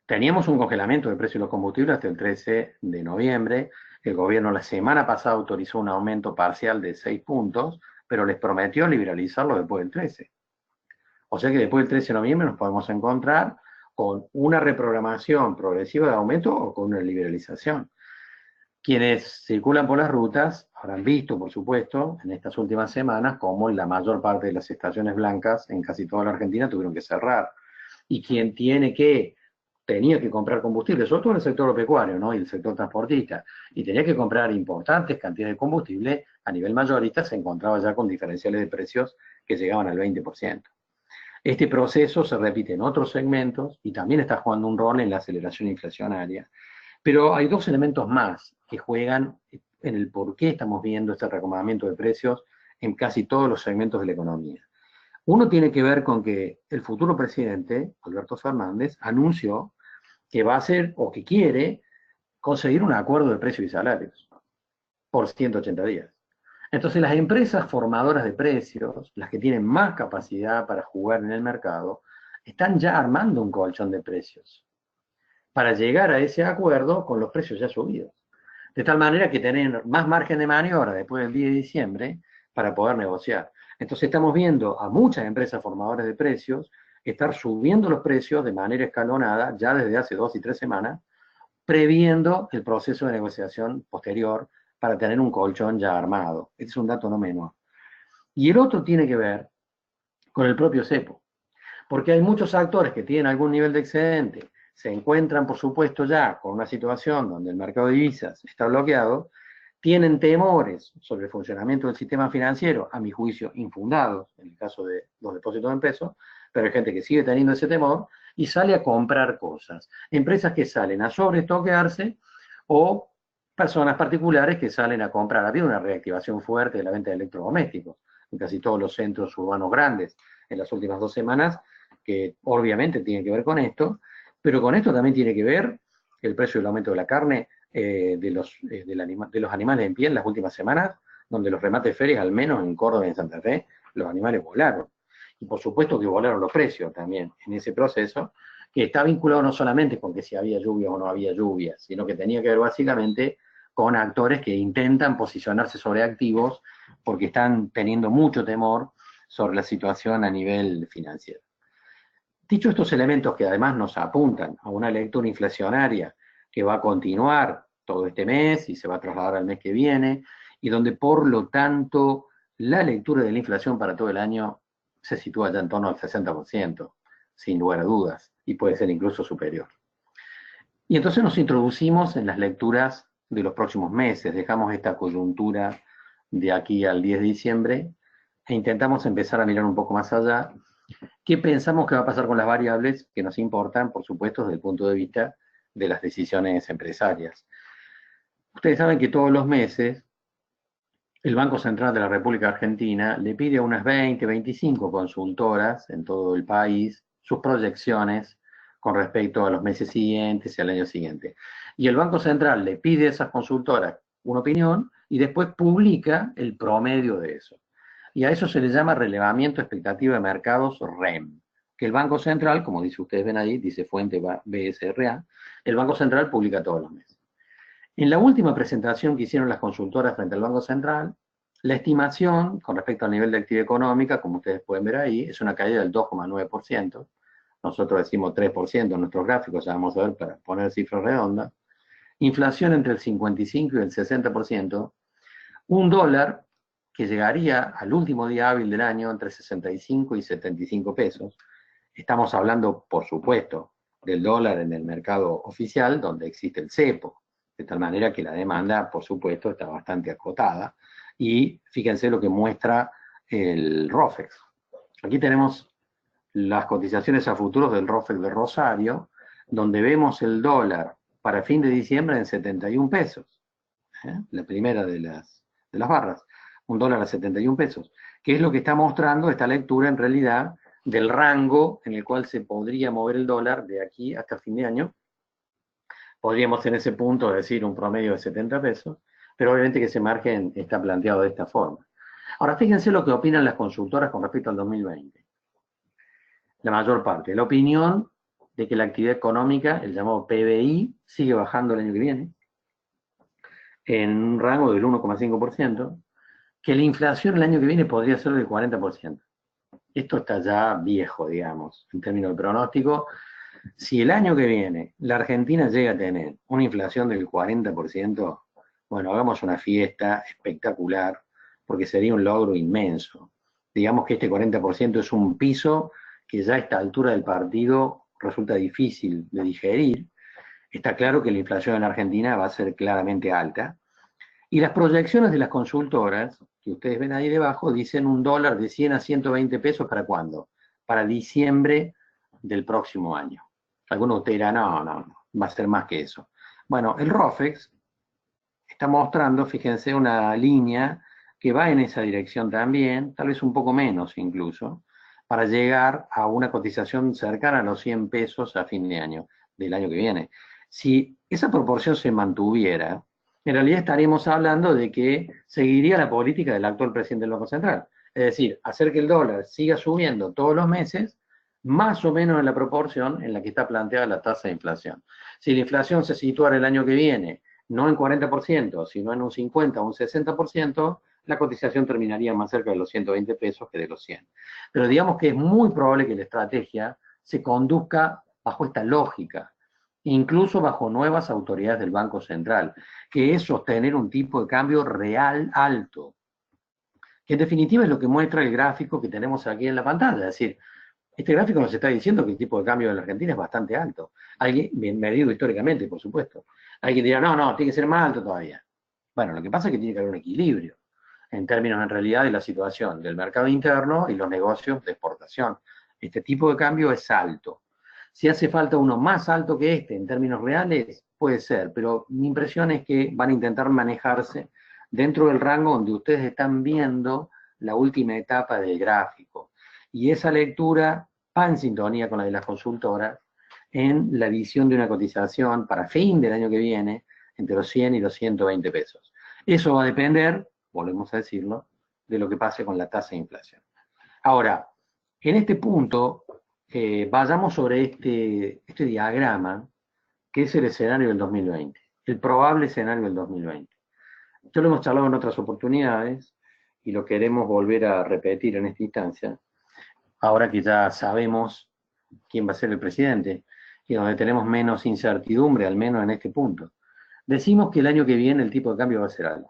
Teníamos un congelamiento de precios de los combustibles hasta el 13 de noviembre. El gobierno la semana pasada autorizó un aumento parcial de 6 puntos, pero les prometió liberalizarlo después del 13. O sea que después del 13 de noviembre nos podemos encontrar con una reprogramación progresiva de aumento o con una liberalización. Quienes circulan por las rutas habrán visto, por supuesto, en estas últimas semanas, cómo la mayor parte de las estaciones blancas en casi toda la Argentina tuvieron que cerrar. Y quien tenía que comprar combustible, sobre todo en el sector agropecuario, ¿no? Y el sector transportista, y tenía que comprar importantes cantidades de combustible, a nivel mayorista se encontraba ya con diferenciales de precios que llegaban al 20%. Este proceso se repite en otros segmentos y también está jugando un rol en la aceleración inflacionaria. Pero hay dos elementos más que juegan en el por qué estamos viendo este reacomodamiento de precios en casi todos los segmentos de la economía. Uno tiene que ver con que el futuro presidente, Alberto Fernández, anunció que va a hacer o que quiere conseguir un acuerdo de precios y salarios por 180 días. Entonces las empresas formadoras de precios, las que tienen más capacidad para jugar en el mercado, están ya armando un colchón de precios para llegar a ese acuerdo con los precios ya subidos. De tal manera que tienen más margen de maniobra después del 10 de diciembre para poder negociar. Entonces estamos viendo a muchas empresas formadoras de precios estar subiendo los precios de manera escalonada ya desde hace 2 y 3 semanas, previendo el proceso de negociación posterior para tener un colchón ya armado. Este es un dato no menor. Y el otro tiene que ver con el propio cepo, porque hay muchos actores que tienen algún nivel de excedente, se encuentran, por supuesto, ya con una situación donde el mercado de divisas está bloqueado, tienen temores sobre el funcionamiento del sistema financiero, a mi juicio, infundados, en el caso de los depósitos en pesos, pero hay gente que sigue teniendo ese temor y sale a comprar cosas. Empresas que salen a sobreestoquearse o personas particulares que salen a comprar. Ha habido una reactivación fuerte de la venta de electrodomésticos en casi todos los centros urbanos grandes en las últimas 2 semanas, que obviamente tiene que ver con esto, pero con esto también tiene que ver el precio del aumento de la carne de los animales en pie en las últimas semanas, donde los remates de ferias, al menos en Córdoba y en Santa Fe, los animales volaron. Y por supuesto que volaron los precios también en ese proceso, que está vinculado no solamente con que si había lluvia o no había lluvia, sino que tenía que ver básicamente con actores que intentan posicionarse sobre activos porque están teniendo mucho temor sobre la situación a nivel financiero. Dicho estos elementos que además nos apuntan a una lectura inflacionaria que va a continuar todo este mes y se va a trasladar al mes que viene, y donde por lo tanto la lectura de la inflación para todo el año se sitúa ya en torno al 60%, sin lugar a dudas, y puede ser incluso superior. Y entonces nos introducimos en las lecturas de los próximos meses, dejamos esta coyuntura de aquí al 10 de diciembre e intentamos empezar a mirar un poco más allá. ¿Qué pensamos que va a pasar con las variables que nos importan, por supuesto, desde el punto de vista de las decisiones empresarias? Ustedes saben que todos los meses el Banco Central de la República Argentina le pide a unas 20, 25 consultoras en todo el país sus proyecciones con respecto a los meses siguientes y al año siguiente. Y el Banco Central le pide a esas consultoras una opinión y después publica el promedio de eso. Y a eso se le llama relevamiento expectativa de mercados REM, que el Banco Central, como dice ustedes ven ahí, dice fuente BSRA, el Banco Central publica todos los meses. En la última presentación que hicieron las consultoras frente al Banco Central, la estimación con respecto al nivel de actividad económica, como ustedes pueden ver ahí, es una caída del 2,9%. Nosotros decimos 3% en nuestros gráficos, ya vamos a ver para poner cifras redondas. Inflación entre el 55 y el 60%. Un dólar que llegaría al último día hábil del año entre 65 y 75 pesos. Estamos hablando, por supuesto, del dólar en el mercado oficial, donde existe el cepo, de tal manera que la demanda, por supuesto, está bastante acotada. Y fíjense lo que muestra el ROFEX. Aquí tenemos las cotizaciones a futuros del ROFEX de Rosario, donde vemos el dólar para fin de diciembre en 71 pesos. la primera de las barras, un dólar a 71 pesos, que es lo que está mostrando esta lectura en realidad del rango en el cual se podría mover el dólar de aquí hasta fin de año. Podríamos en ese punto decir un promedio de 70 pesos, pero obviamente que ese margen está planteado de esta forma. Ahora fíjense lo que opinan las consultoras con respecto al 2020. La mayor parte, la opinión de que la actividad económica, el llamado PBI, sigue bajando el año que viene, en un rango del 1,5%, que la inflación el año que viene podría ser del 40%. Esto está ya viejo, digamos, en términos de pronóstico. Si el año que viene la Argentina llega a tener una inflación del 40%, bueno, hagamos una fiesta espectacular, porque sería un logro inmenso. Digamos que este 40% es un piso que ya a esta altura del partido resulta difícil de digerir. Está claro que la inflación en la Argentina va a ser claramente alta. Y las proyecciones de las consultoras, que ustedes ven ahí debajo, dicen un dólar de 100 a 120 pesos, ¿para cuándo? Para diciembre del próximo año. Algunos de ustedes dirán, no, va a ser más que eso. Bueno, el ROFEX está mostrando, fíjense, una línea que va en esa dirección también, tal vez un poco menos incluso, para llegar a una cotización cercana a los 100 pesos a fin de año, del año que viene. Si esa proporción se mantuviera, en realidad estaríamos hablando de que seguiría la política del actual presidente del Banco Central. Es decir, hacer que el dólar siga subiendo todos los meses, más o menos en la proporción en la que está planteada la tasa de inflación. Si la inflación se situara el año que viene, no en 40%, sino en un 50 o un 60%, la cotización terminaría más cerca de los 120 pesos que de los 100. Pero digamos que es muy probable que la estrategia se conduzca bajo esta lógica, incluso bajo nuevas autoridades del Banco Central, que es sostener un tipo de cambio real alto, que en definitiva es lo que muestra el gráfico que tenemos aquí en la pantalla. Es decir, este gráfico nos está diciendo que el tipo de cambio en la Argentina es bastante alto. Alguien, bien medido históricamente, por supuesto. Alguien dirá, no, tiene que ser más alto todavía. Bueno, lo que pasa es que tiene que haber un equilibrio en términos en realidad de la situación del mercado interno y los negocios de exportación. Este tipo de cambio es alto. Si hace falta uno más alto que este en términos reales, puede ser, pero mi impresión es que van a intentar manejarse dentro del rango donde ustedes están viendo la última etapa del gráfico. Y esa lectura va en sintonía con la de las consultoras en la visión de una cotización para fin del año que viene entre los 100 y los 120 pesos. Eso va a depender, volvemos a decirlo, de lo que pase con la tasa de inflación. Ahora, en este punto, vayamos sobre este diagrama, que es el escenario del 2020, el probable escenario del 2020. Ya lo hemos charlado en otras oportunidades y lo queremos volver a repetir en esta instancia, ahora que ya sabemos quién va a ser el presidente y donde tenemos menos incertidumbre, al menos en este punto. Decimos que el año que viene el tipo de cambio va a ser alto.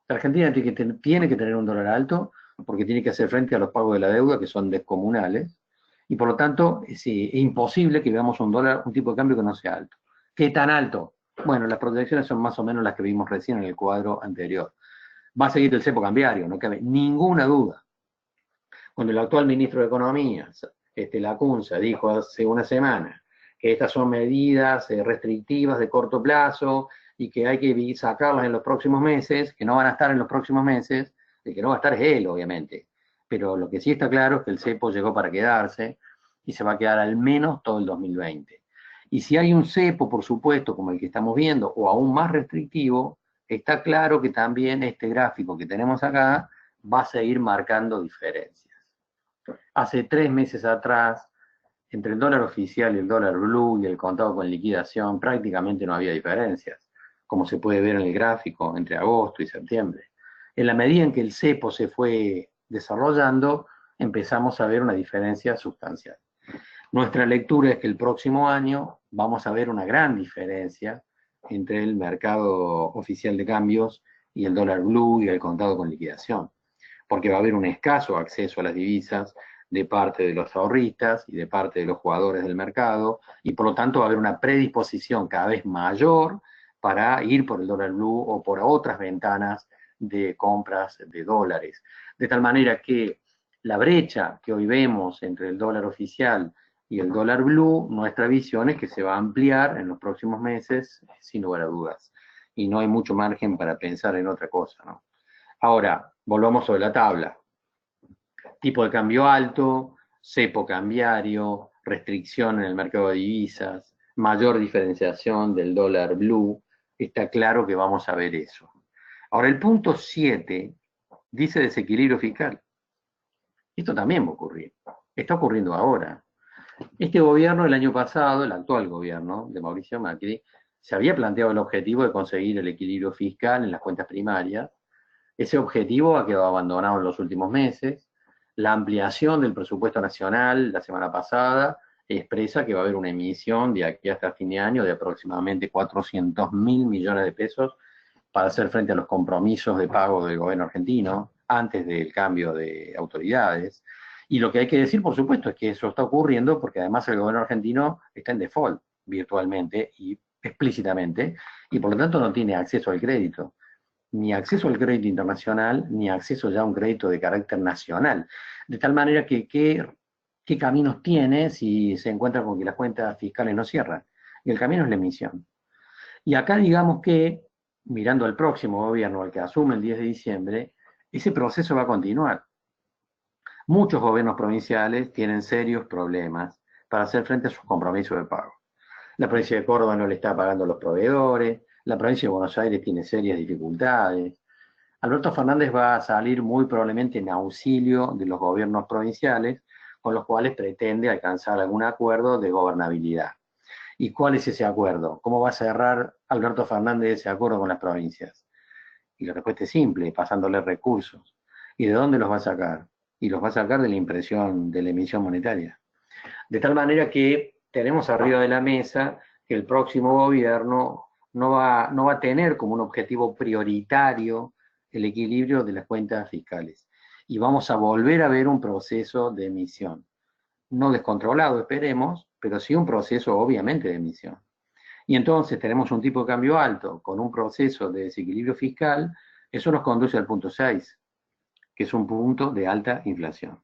La Argentina tiene que tener un dólar alto porque tiene que hacer frente a los pagos de la deuda que son descomunales y por lo tanto es imposible que veamos un tipo de cambio que no sea alto. ¿Qué tan alto? Bueno, las proyecciones son más o menos las que vimos recién en el cuadro anterior. Va a seguir el cepo cambiario, no cabe ninguna duda. Cuando el actual ministro de Economía, Lacunza, dijo hace una semana que estas son medidas restrictivas de corto plazo y que hay que sacarlas en los próximos meses, que no van a estar en los próximos meses, el que no va a estar es él, obviamente. Pero lo que sí está claro es que el cepo llegó para quedarse y se va a quedar al menos todo el 2020. Y si hay un cepo, por supuesto, como el que estamos viendo, o aún más restrictivo, está claro que también este gráfico que tenemos acá va a seguir marcando diferencias. Hace 3 meses atrás, entre el dólar oficial y el dólar blue y el contado con liquidación, prácticamente no había diferencias, como se puede ver en el gráfico entre agosto y septiembre. En la medida en que el cepo se fue desarrollando, empezamos a ver una diferencia sustancial. Nuestra lectura es que el próximo año vamos a ver una gran diferencia entre el mercado oficial de cambios y el dólar blue y el contado con liquidación, porque va a haber un escaso acceso a las divisas de parte de los ahorristas y de parte de los jugadores del mercado, y por lo tanto va a haber una predisposición cada vez mayor para ir por el dólar blue o por otras ventanas de compras de dólares. De tal manera que la brecha que hoy vemos entre el dólar oficial y el dólar blue, nuestra visión es que se va a ampliar en los próximos meses, sin lugar a dudas. y no hay mucho margen para pensar en otra cosa, ¿no? Ahora, volvamos sobre la tabla. Tipo de cambio alto, cepo cambiario, restricción en el mercado de divisas, mayor diferenciación del dólar blue, está claro que vamos a ver eso. Ahora, el punto 7 dice desequilibrio fiscal. Esto también va a ocurrir. Está ocurriendo ahora. Este gobierno, el año pasado, el actual gobierno de Mauricio Macri, se había planteado el objetivo de conseguir el equilibrio fiscal en las cuentas primarias. Ese objetivo ha quedado abandonado en los últimos meses. La ampliación del presupuesto nacional la semana pasada expresa que va a haber una emisión de aquí hasta fin de año de aproximadamente 400.000 millones de pesos para hacer frente a los compromisos de pago del gobierno argentino antes del cambio de autoridades. Y lo que hay que decir, por supuesto, es que eso está ocurriendo porque además el gobierno argentino está en default virtualmente y explícitamente, y por lo tanto no tiene acceso al crédito, ni acceso al crédito internacional, ni acceso ya a un crédito de carácter nacional. De tal manera que, ¿qué caminos tiene si se encuentra con que las cuentas fiscales no cierran? Y el camino es la emisión. Y acá digamos que, mirando al próximo gobierno, al que asume el 10 de diciembre, ese proceso va a continuar. Muchos gobiernos provinciales tienen serios problemas para hacer frente a sus compromisos de pago. La provincia de Córdoba no le está pagando a los proveedores, la provincia de Buenos Aires tiene serias dificultades. Alberto Fernández va a salir muy probablemente en auxilio de los gobiernos provinciales, con los cuales pretende alcanzar algún acuerdo de gobernabilidad. ¿Y cuál es ese acuerdo? ¿Cómo va a cerrar Alberto Fernández ese acuerdo con las provincias? Y la respuesta es simple, pasándole recursos. ¿Y de dónde los va a sacar? Y los va a sacar de la impresión, de la emisión monetaria. De tal manera que tenemos arriba de la mesa que el próximo gobierno no va a tener como un objetivo prioritario el equilibrio de las cuentas fiscales. Y vamos a volver a ver un proceso de emisión. No descontrolado, esperemos, pero sí un proceso obviamente de emisión. Y entonces tenemos un tipo de cambio alto con un proceso de desequilibrio fiscal, eso nos conduce al punto 6, que es un punto de alta inflación.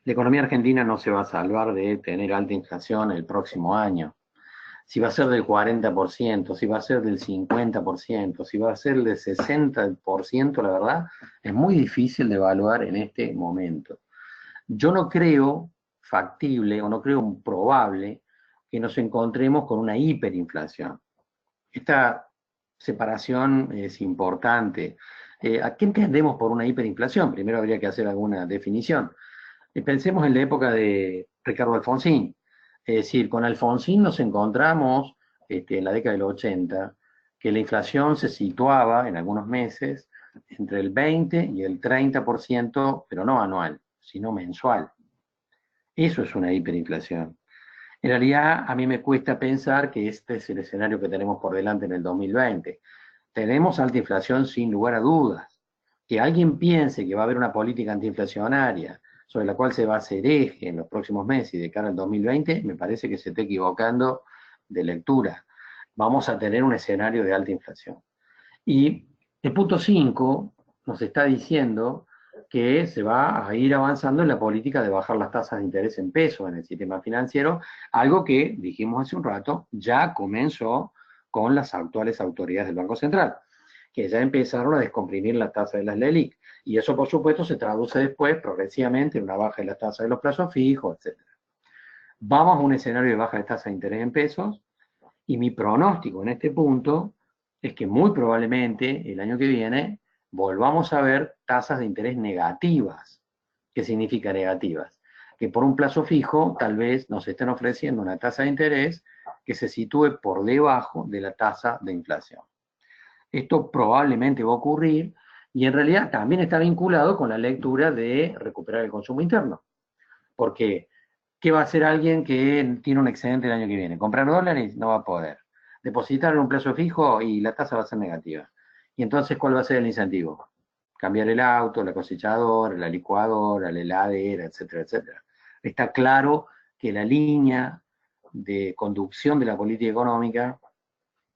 La economía argentina no se va a salvar de tener alta inflación el próximo año. Si va a ser del 40%, si va a ser del 50%, si va a ser del 60%, la verdad, es muy difícil de evaluar en este momento. Yo no creo factible o no creo probable que nos encontremos con una hiperinflación. Esta separación es importante. ¿A qué entendemos por una hiperinflación? Primero habría que hacer alguna definición. Pensemos en la época de Ricardo Alfonsín. Es decir, con Alfonsín nos encontramos en la década del 80, que la inflación se situaba en algunos meses entre el 20 y el 30%, pero no anual, sino mensual. Eso es una hiperinflación. En realidad, a mí me cuesta pensar que este es el escenario que tenemos por delante en el 2020. Tenemos alta inflación sin lugar a dudas. Que alguien piense que va a haber una política antiinflacionaria sobre la cual se va a hacer eje en los próximos meses y de cara al 2020, me parece que se está equivocando de lectura. Vamos a tener un escenario de alta inflación. Y el punto 5 nos está diciendo que se va a ir avanzando en la política de bajar las tasas de interés en pesos en el sistema financiero, algo que, dijimos hace un rato, ya comenzó con las actuales autoridades del Banco Central, que ya empezaron a descomprimir la tasa de las LELIQ. Y eso, por supuesto, se traduce después progresivamente en una baja de la tasa de los plazos fijos, etc. Vamos a un escenario de baja de tasa de interés en pesos, y mi pronóstico en este punto es que muy probablemente el año que viene volvamos a ver tasas de interés negativas. ¿Qué significa negativas? Que por un plazo fijo tal vez nos estén ofreciendo una tasa de interés que se sitúe por debajo de la tasa de inflación. Esto probablemente va a ocurrir y en realidad también está vinculado con la lectura de recuperar el consumo interno. Porque, ¿qué va a hacer alguien que tiene un excedente el año que viene? ¿Comprar dólares? No va a poder. Depositar en un plazo fijo y la tasa va a ser negativa. Y entonces, ¿cuál va a ser el incentivo? Cambiar el auto, la cosechadora, la licuadora, la heladera, etcétera, etcétera. Está claro que la línea de conducción de la política económica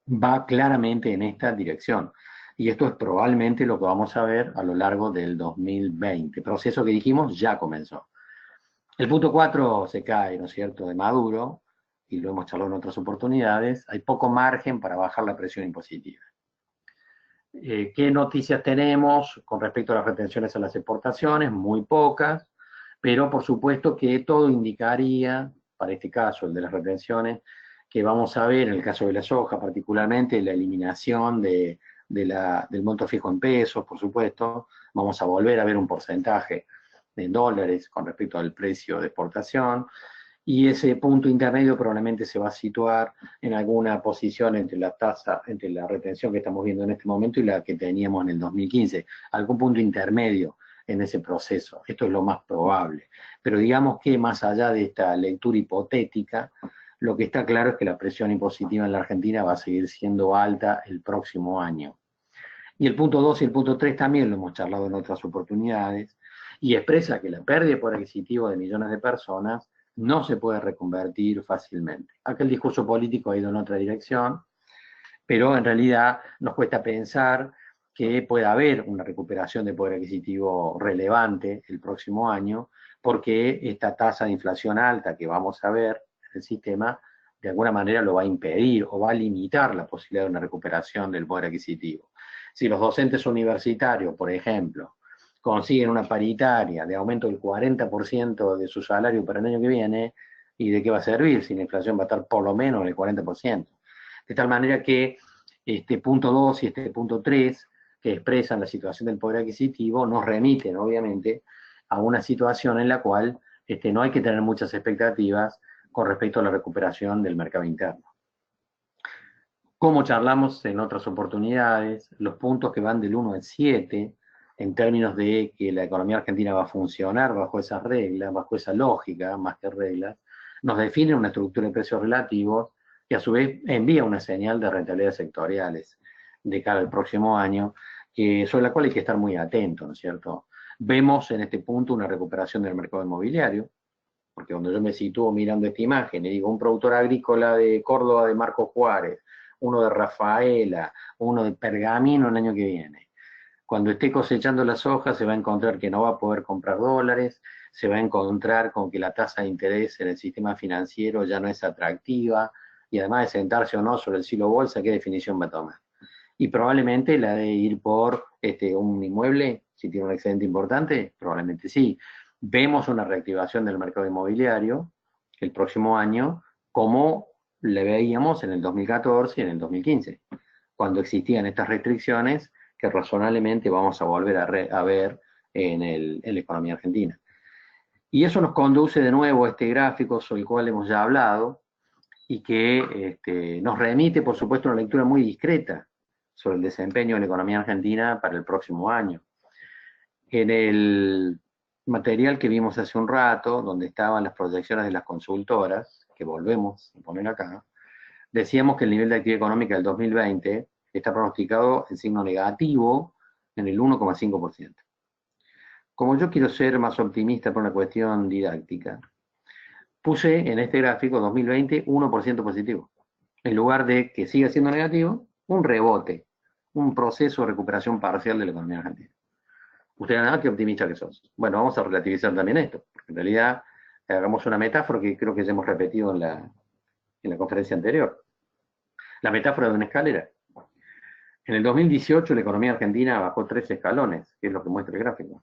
va claramente en esta dirección. Y esto es probablemente lo que vamos a ver a lo largo del 2020. Proceso que dijimos ya comenzó. El punto 4 se cae, ¿no es cierto?, de Maduro, y lo hemos charlado en otras oportunidades, hay poco margen para bajar la presión impositiva. ¿Qué noticias tenemos con respecto a las retenciones a las exportaciones? Muy pocas, pero por supuesto que todo indicaría, para este caso, el de las retenciones, que vamos a ver, en el caso de la soja particularmente, la eliminación del monto fijo en pesos, por supuesto, vamos a volver a ver un porcentaje de dólares con respecto al precio de exportación, y ese punto intermedio probablemente se va a situar en alguna posición entre la tasa, entre la retención que estamos viendo en este momento y la que teníamos en el 2015, algún punto intermedio en ese proceso. Esto es lo más probable. Pero digamos que más allá de esta lectura hipotética, lo que está claro es que la presión impositiva en la Argentina va a seguir siendo alta el próximo año. Y el punto 2 y el punto 3 también lo hemos charlado en otras oportunidades, y expresa que la pérdida de poder adquisitivo de millones de personas no se puede reconvertir fácilmente. Acá el discurso político ha ido en otra dirección, pero en realidad nos cuesta pensar que pueda haber una recuperación de poder adquisitivo relevante el próximo año, porque esta tasa de inflación alta que vamos a ver en el sistema, de alguna manera lo va a impedir o va a limitar la posibilidad de una recuperación del poder adquisitivo. Si los docentes universitarios, por ejemplo, consiguen una paritaria de aumento del 40% de su salario para el año que viene, ¿y de qué va a servir si la inflación va a estar por lo menos en el 40%? De tal manera que este punto 2 y este punto 3, que expresan la situación del poder adquisitivo, nos remiten, obviamente, a una situación en la cual no hay que tener muchas expectativas con respecto a la recuperación del mercado interno. Como charlamos en otras oportunidades, los puntos que van del 1 al 7, en términos de que la economía argentina va a funcionar bajo esas reglas, bajo esa lógica, más que reglas, nos definen una estructura de precios relativos que a su vez envía una señal de rentabilidades sectoriales de cara al próximo año, sobre la cual hay que estar muy atento, ¿no es cierto? Vemos en este punto una recuperación del mercado inmobiliario, porque cuando yo me sitúo mirando esta imagen y digo un productor agrícola de Córdoba de Marco Juárez, uno de Rafaela, uno de Pergamino el año que viene, cuando esté cosechando las hojas se va a encontrar que no va a poder comprar dólares, se va a encontrar con que la tasa de interés en el sistema financiero ya no es atractiva, y además de sentarse o no sobre el silo bolsa, ¿qué definición va a tomar? Y probablemente la de ir por un inmueble, si tiene un excedente importante, probablemente sí. Vemos una reactivación del mercado inmobiliario el próximo año, como le veíamos en el 2014 y en el 2015, cuando existían estas restricciones que razonablemente vamos a volver a ver en la economía argentina. Y eso nos conduce de nuevo a este gráfico sobre el cual hemos ya hablado, y que nos remite, por supuesto, a una lectura muy discreta sobre el desempeño de la economía argentina para el próximo año. En el material que vimos hace un rato, donde estaban las proyecciones de las consultoras, que volvemos a poner acá, decíamos que el nivel de actividad económica del 2020 está pronosticado en signo negativo en el 1,5%. Como yo quiero ser más optimista por una cuestión didáctica, puse en este gráfico 2020 1% positivo. En lugar de que siga siendo negativo, un rebote, un proceso de recuperación parcial de la economía argentina. Ustedes dirán, qué optimista que sos. Bueno, vamos a relativizar también esto, porque en realidad hagamos una metáfora que creo que ya hemos repetido en la conferencia anterior. La metáfora de una escalera. En el 2018 la economía argentina bajó 3 escalones, que es lo que muestra el gráfico.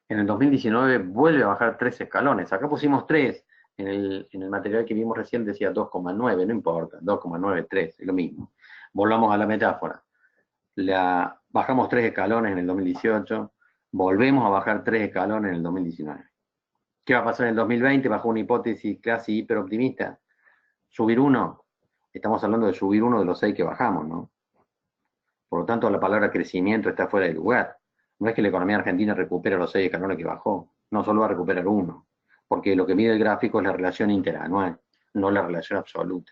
En el 2019 vuelve a bajar 3 escalones. Acá pusimos 3, en el material que vimos recién decía 2,9, no importa, 2,93, es lo mismo. Volvamos a la metáfora. Bajamos 3 escalones en el 2018, volvemos a bajar 3 escalones en el 2019. ¿Qué va a pasar en el 2020 bajo una hipótesis casi hiperoptimista? ¿Subir 1? Estamos hablando de subir 1 de los 6 que bajamos, ¿no? Por lo tanto, la palabra crecimiento está fuera de lugar. No es que la economía argentina recupere los 6 escalones que bajó, no solo va a recuperar 1, porque lo que mide el gráfico es la relación interanual, no la relación absoluta.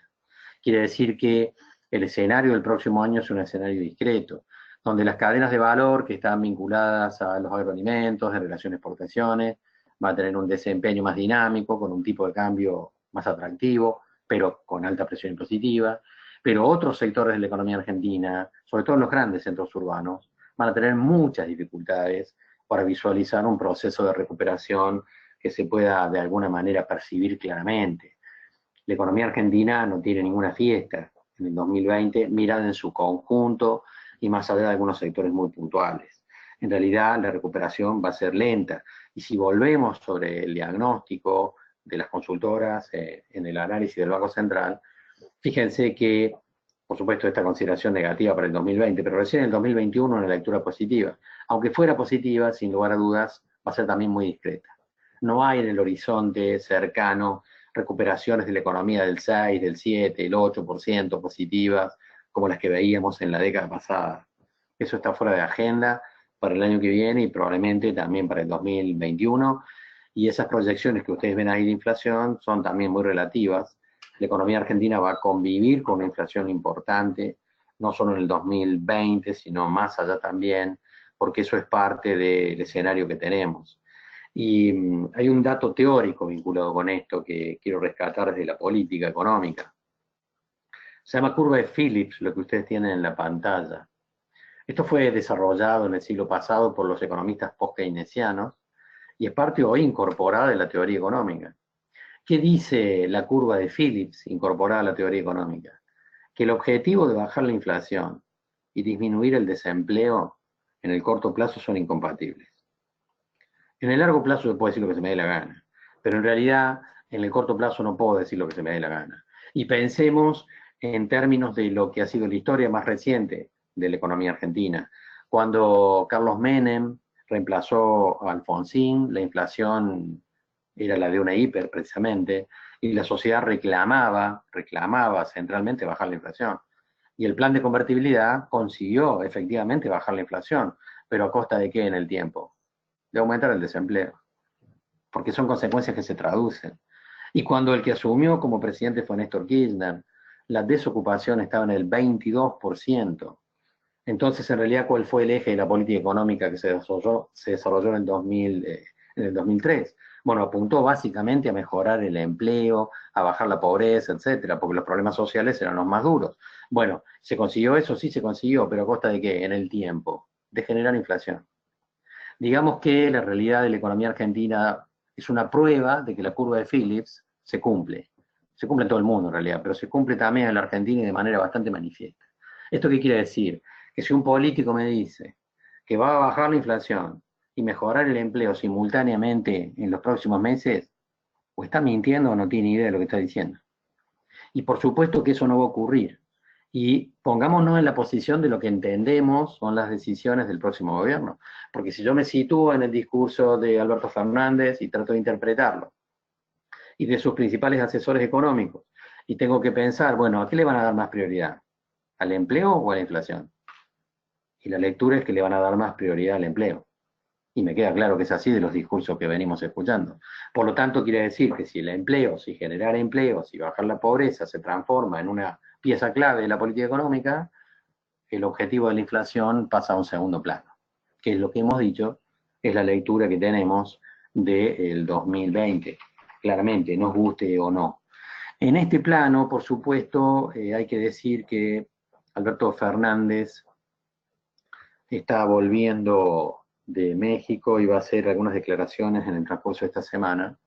Quiere decir que el escenario del próximo año es un escenario discreto, donde las cadenas de valor que están vinculadas a los agroalimentos, en relación a exportaciones, va a tener un desempeño más dinámico, con un tipo de cambio más atractivo, pero con alta presión impositiva. Pero otros sectores de la economía argentina, sobre todo en los grandes centros urbanos, van a tener muchas dificultades para visualizar un proceso de recuperación que se pueda de alguna manera percibir claramente. La economía argentina no tiene ninguna fiesta en el 2020, mirada en su conjunto y más allá de algunos sectores muy puntuales. En realidad, la recuperación va a ser lenta. Y si volvemos sobre el diagnóstico de las consultoras en el análisis del Banco Central, fíjense que, por supuesto, esta consideración negativa para el 2020, pero recién en el 2021 una lectura positiva. Aunque fuera positiva, sin lugar a dudas, va a ser también muy discreta. No hay en el horizonte cercano recuperaciones de la economía del 6, del 7, el 8% positivas, como las que veíamos en la década pasada. Eso está fuera de agenda para el año que viene y probablemente también para el 2021. Y esas proyecciones que ustedes ven ahí de inflación son también muy relativas. La economía argentina va a convivir con una inflación importante, no solo en el 2020, sino más allá también, porque eso es parte del escenario que tenemos. Y hay un dato teórico vinculado con esto que quiero rescatar desde la política económica. Se llama curva de Phillips, lo que ustedes tienen en la pantalla. Esto fue desarrollado en el siglo pasado por los economistas post-keynesianos y es parte hoy incorporada de la teoría económica. ¿Qué dice la curva de Phillips incorporada a la teoría económica? Que el objetivo de bajar la inflación y disminuir el desempleo en el corto plazo son incompatibles. En el largo plazo yo puedo decir lo que se me dé la gana, pero en realidad en el corto plazo no puedo decir lo que se me dé la gana. Y pensemos en términos de lo que ha sido la historia más reciente de la economía argentina. Cuando Carlos Menem reemplazó a Alfonsín, la inflación era la de una hiper precisamente, y la sociedad reclamaba centralmente bajar la inflación. Y el plan de convertibilidad consiguió efectivamente bajar la inflación, pero ¿a costa de qué en el tiempo? De aumentar el desempleo, porque son consecuencias que se traducen. Y cuando el que asumió como presidente fue Néstor Kirchner, la desocupación estaba en el 22%. Entonces, en realidad, ¿cuál fue el eje de la política económica que se desarrolló en el 2003? Bueno, apuntó básicamente a mejorar el empleo, a bajar la pobreza, etcétera, porque los problemas sociales eran los más duros. Bueno, ¿se consiguió eso? Sí, se consiguió, pero ¿a costa de qué? En el tiempo, de generar inflación. Digamos que la realidad de la economía argentina es una prueba de que la curva de Phillips se cumple. Se cumple en todo el mundo en realidad, pero se cumple también en la Argentina y de manera bastante manifiesta. ¿Esto qué quiere decir? Que si un político me dice que va a bajar la inflación y mejorar el empleo simultáneamente en los próximos meses, o está mintiendo o no tiene idea de lo que está diciendo. Y por supuesto que eso no va a ocurrir. Y pongámonos en la posición de lo que entendemos son las decisiones del próximo gobierno. Porque si yo me sitúo en el discurso de Alberto Fernández y trato de interpretarlo, y de sus principales asesores económicos, y tengo que pensar, bueno, ¿a qué le van a dar más prioridad? ¿Al empleo o a la inflación? Y la lectura es que le van a dar más prioridad al empleo. Y me queda claro que es así de los discursos que venimos escuchando. Por lo tanto, quiere decir que si el empleo, si generar empleo, si bajar la pobreza se transforma en una pieza clave de la política económica, el objetivo de la inflación pasa a un segundo plano, que es lo que hemos dicho, es la lectura que tenemos del 2020, claramente, nos guste o no. En este plano, por supuesto, hay que decir que Alberto Fernández está volviendo de México y va a hacer algunas declaraciones en el transcurso de esta semana,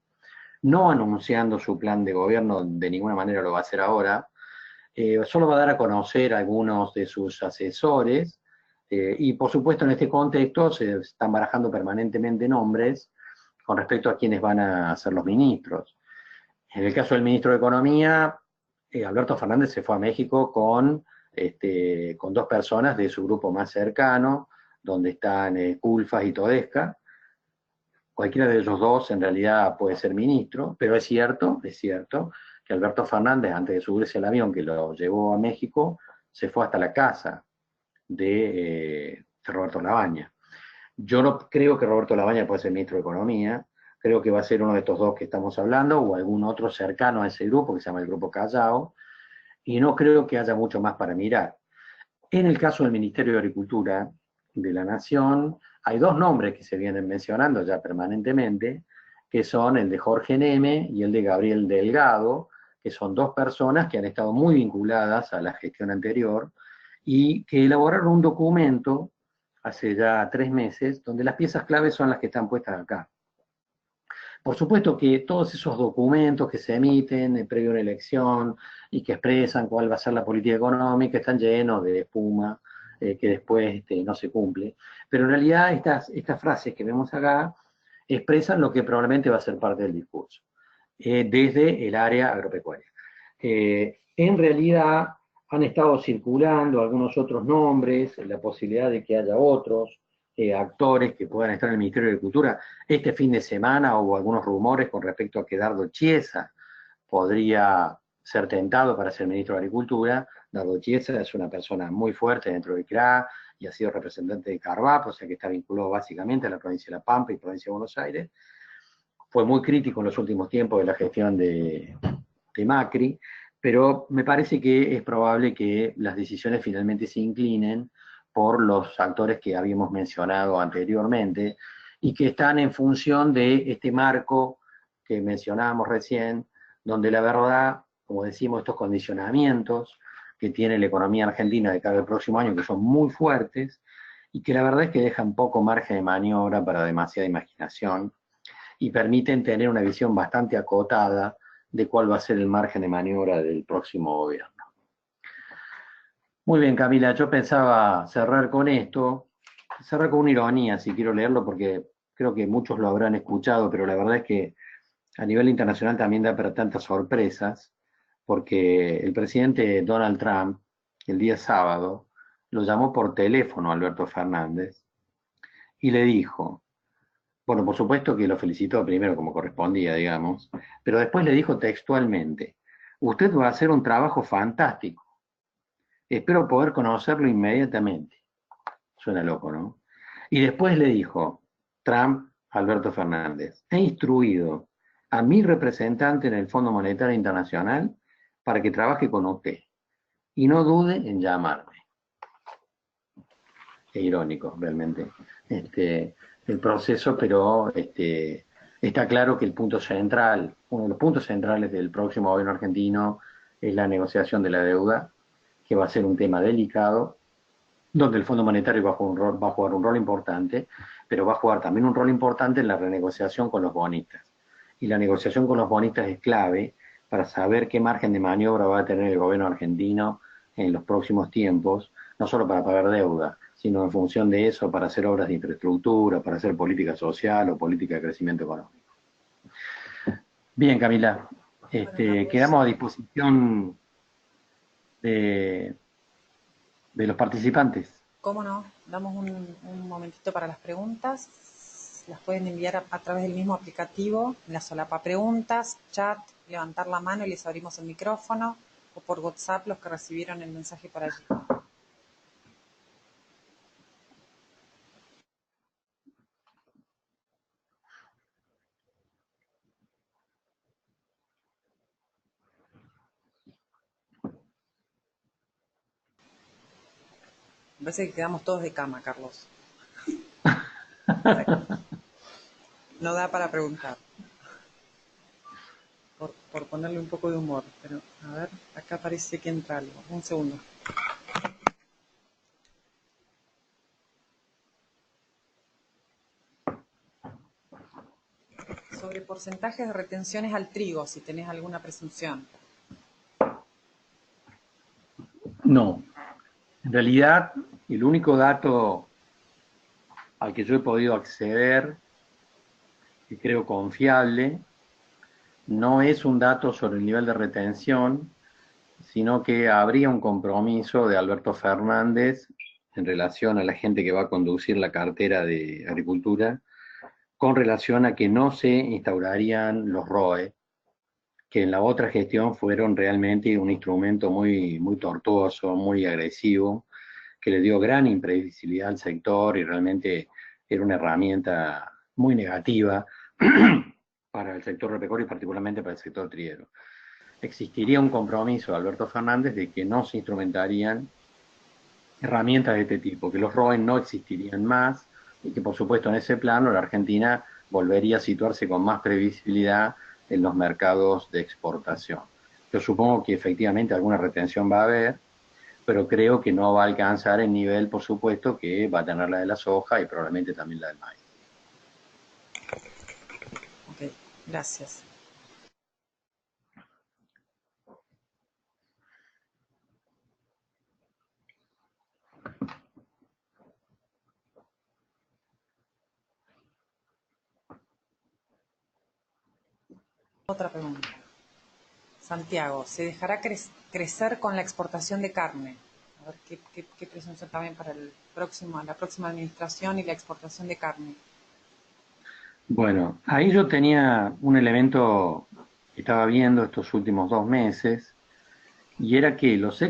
no anunciando su plan de gobierno, de ninguna manera lo va a hacer ahora, solo va a dar a conocer a algunos de sus asesores, y por supuesto en este contexto se están barajando permanentemente nombres con respecto a quienes van a ser los ministros. En el caso del ministro de Economía, Alberto Fernández se fue a México con dos personas de su grupo más cercano, donde están Culfas y Todesca. Cualquiera de ellos dos en realidad puede ser ministro, pero es cierto que Alberto Fernández, antes de subirse al avión que lo llevó a México, se fue hasta la casa de Roberto Labaña. Yo no creo que Roberto Labaña pueda ser ministro de Economía, creo que va a ser uno de estos dos que estamos hablando, o algún otro cercano a ese grupo, que se llama el Grupo Callao, y no creo que haya mucho más para mirar. En el caso del Ministerio de Agricultura de la Nación, hay dos nombres que se vienen mencionando ya permanentemente, que son el de Jorge Neme y el de Gabriel Delgado, que son dos personas que han estado muy vinculadas a la gestión anterior y que elaboraron un documento hace ya 3 meses, donde las piezas claves son las que están puestas acá. Por supuesto que todos esos documentos que se emiten previo a una elección y que expresan cuál va a ser la política económica están llenos de espuma que después no se cumple. Pero en realidad estas frases que vemos acá expresan lo que probablemente va a ser parte del discurso, desde el área agropecuaria. En realidad han estado circulando algunos otros nombres, la posibilidad de que haya otros actores que puedan estar en el Ministerio de Agricultura. Este fin de semana hubo algunos rumores con respecto a que Dardo Chiesa podría ser tentado para ser ministro de Agricultura. Dardo Chiesa es una persona muy fuerte dentro del CRA y ha sido representante de Carvap, o sea que está vinculado básicamente a la provincia de La Pampa y provincia de Buenos Aires. Fue muy crítico en los últimos tiempos de la gestión de Macri, pero me parece que es probable que las decisiones finalmente se inclinen por los actores que habíamos mencionado anteriormente y que están en función de este marco que mencionábamos recién, donde la verdad, como decimos, estos condicionamientos que tiene la economía argentina de cara al próximo año, que son muy fuertes, y que la verdad es que dejan poco margen de maniobra para demasiada imaginación, y permiten tener una visión bastante acotada de cuál va a ser el margen de maniobra del próximo gobierno. Muy bien, Camila, yo pensaba cerrar con esto, cerrar con una ironía, si quiero leerlo, porque creo que muchos lo habrán escuchado, pero la verdad es que a nivel internacional también da para tantas sorpresas, porque el presidente Donald Trump, el día sábado, lo llamó por teléfono a Alberto Fernández y le dijo, bueno, por supuesto que lo felicitó primero como correspondía, digamos, pero después le dijo textualmente, usted va a hacer un trabajo fantástico, espero poder conocerlo inmediatamente. Suena loco, ¿no? Y después le dijo, Trump, Alberto Fernández, he instruido a mi representante en el Fondo Monetario Internacional para que trabaje con usted y no dude en llamarme. Qué irónico, realmente, el proceso, pero está claro que el punto central, uno de los puntos centrales del próximo gobierno argentino es la negociación de la deuda, que va a ser un tema delicado, donde el Fondo Monetario va a jugar un rol importante, pero va a jugar también un rol importante en la renegociación con los bonistas. Y la negociación con los bonistas es clave para saber qué margen de maniobra va a tener el gobierno argentino en los próximos tiempos, no solo para pagar deuda, sino en función de eso para hacer obras de infraestructura, para hacer política social o política de crecimiento económico. Bien, Camila, quedamos a disposición de los participantes. ¿Cómo no? Damos un momentito para las preguntas. Las pueden enviar a través del mismo aplicativo, en la solapa preguntas, chat, levantar la mano y les abrimos el micrófono, o por WhatsApp los que recibieron el mensaje por allí. Me parece que quedamos todos de cama, Carlos. No da para preguntar. Por ponerle un poco de humor, pero a ver, acá parece que entra algo. Un segundo. Sobre porcentajes de retenciones al trigo, si tenés alguna presunción. No, en realidad el único dato al que yo he podido acceder, que creo confiable, no es un dato sobre el nivel de retención, sino que habría un compromiso de Alberto Fernández en relación a la gente que va a conducir la cartera de Agricultura, con relación a que no se instaurarían los ROE, que en la otra gestión fueron realmente un instrumento muy, muy tortuoso, muy agresivo, que le dio gran imprevisibilidad al sector y realmente era una herramienta muy negativa para el sector agropecuario y particularmente para el sector triero. Existiría un compromiso de Alberto Fernández de que no se instrumentarían herramientas de este tipo, que los ROE no existirían más y que por supuesto en ese plano la Argentina volvería a situarse con más previsibilidad en los mercados de exportación. Yo supongo que efectivamente alguna retención va a haber, pero creo que no va a alcanzar el nivel, por supuesto, que va a tener la de la soja y probablemente también la del maíz. Okay. Gracias. Otra pregunta. Santiago, ¿se dejará crecer con la exportación de carne? A ver qué presunción también para la próxima administración y la exportación de carne. Bueno, ahí yo tenía un elemento que estaba viendo estos últimos 2 meses, y era que los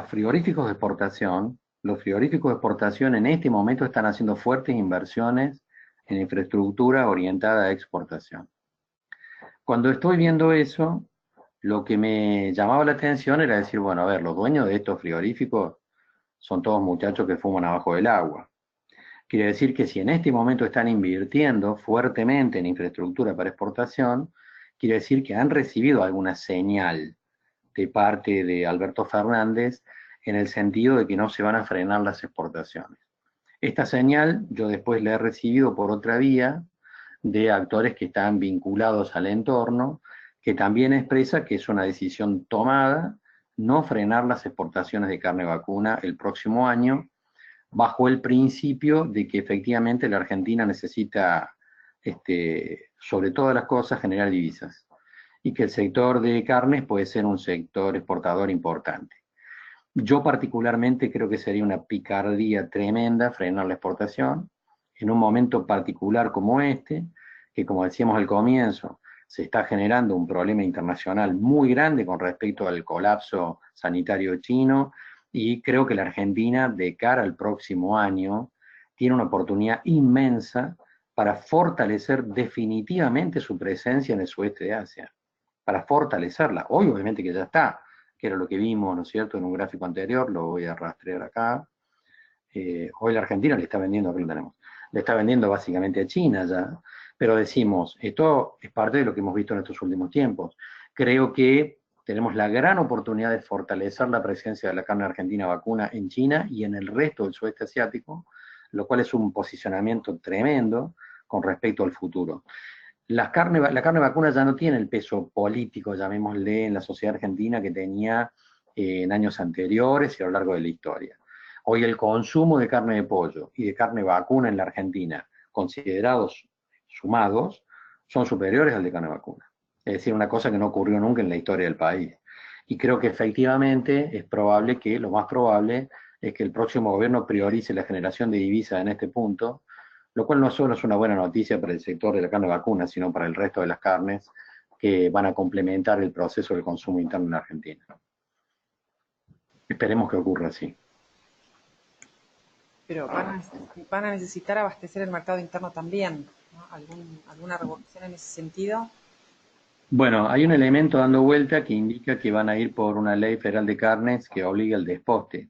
frigoríficos de exportación, los frigoríficos de exportación en este momento están haciendo fuertes inversiones en infraestructura orientada a exportación. Cuando estoy viendo eso, lo que me llamaba la atención era decir, bueno, a ver, los dueños de estos frigoríficos son todos muchachos que fuman abajo del agua. Quiere decir que si en este momento están invirtiendo fuertemente en infraestructura para exportación, quiere decir que han recibido alguna señal de parte de Alberto Fernández en el sentido de que no se van a frenar las exportaciones. Esta señal yo después la he recibido por otra vía de actores que están vinculados al entorno, que también expresa que es una decisión tomada no frenar las exportaciones de carne vacuna el próximo año, bajo el principio de que efectivamente la Argentina necesita, sobre todas las cosas, generar divisas, y que el sector de carnes puede ser un sector exportador importante. Yo particularmente creo que sería una picardía tremenda frenar la exportación en un momento particular como este, que como decíamos al comienzo, se está generando un problema internacional muy grande con respecto al colapso sanitario chino, y creo que la Argentina, de cara al próximo año, tiene una oportunidad inmensa para fortalecer definitivamente su presencia en el sudeste de Asia, para fortalecerla. Hoy obviamente que ya está, que era lo que vimos, ¿no es cierto?, en un gráfico anterior, lo voy a rastrear acá. Hoy la Argentina le está vendiendo, aquí lo tenemos, le está vendiendo básicamente a China ya, pero decimos, esto es parte de lo que hemos visto en estos últimos tiempos. Creo que tenemos la gran oportunidad de fortalecer la presencia de la carne argentina vacuna en China y en el resto del sudeste asiático, lo cual es un posicionamiento tremendo con respecto al futuro. La carne vacuna ya no tiene el peso político, llamémosle, en la sociedad argentina que tenía en años anteriores y a lo largo de la historia. Hoy el consumo de carne de pollo y de carne vacuna en la Argentina, considerados sumados, son superiores al de carne vacuna. Es decir, una cosa que no ocurrió nunca en la historia del país. Y creo que efectivamente es probable que, lo más probable, es que el próximo gobierno priorice la generación de divisas en este punto, lo cual no solo es una buena noticia para el sector de la carne vacuna, sino para el resto de las carnes que van a complementar el proceso del consumo interno en Argentina. Esperemos que ocurra así. Pero van a necesitar abastecer el mercado interno también, ¿no? ¿Alguna revolución en ese sentido? Bueno, hay un elemento dando vuelta que indica que van a ir por una ley federal de carnes que obliga al desposte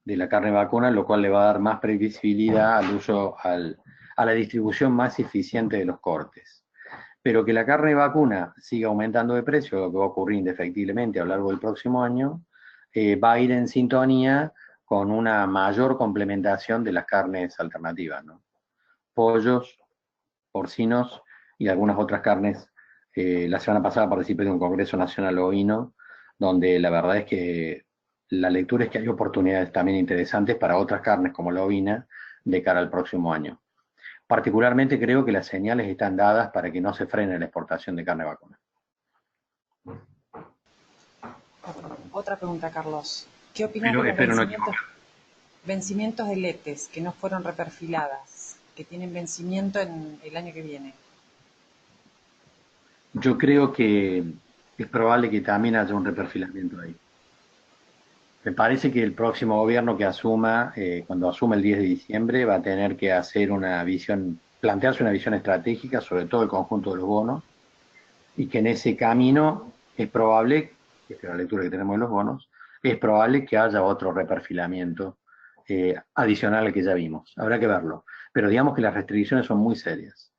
de la carne vacuna, lo cual le va a dar más previsibilidad al uso, a la distribución más eficiente de los cortes. Pero que la carne vacuna siga aumentando de precio, lo que va a ocurrir indefectiblemente a lo largo del próximo año, va a ir en sintonía con una mayor complementación de las carnes alternativas, ¿no? Pollos, porcinos y algunas otras carnes. La semana pasada participé de un Congreso Nacional Ovino, donde la verdad es que la lectura es que hay oportunidades también interesantes para otras carnes como la ovina de cara al próximo año. Particularmente creo que las señales están dadas para que no se frene la exportación de carne vacuna. Otra pregunta, Carlos. ¿Qué opinas de los Espero no vencimientos de letes que no fueron reperfiladas, que tienen vencimiento en el año que viene? Yo creo que es probable que también haya un reperfilamiento ahí. Me parece que el próximo gobierno que asuma, cuando asuma el 10 de diciembre, va a tener que hacer una visión, plantearse una visión estratégica sobre todo el conjunto de los bonos, y que en ese camino es probable, que es la lectura que tenemos de los bonos, es probable que haya otro reperfilamiento adicional al que ya vimos. Habrá que verlo. Pero digamos que las restricciones son muy serias.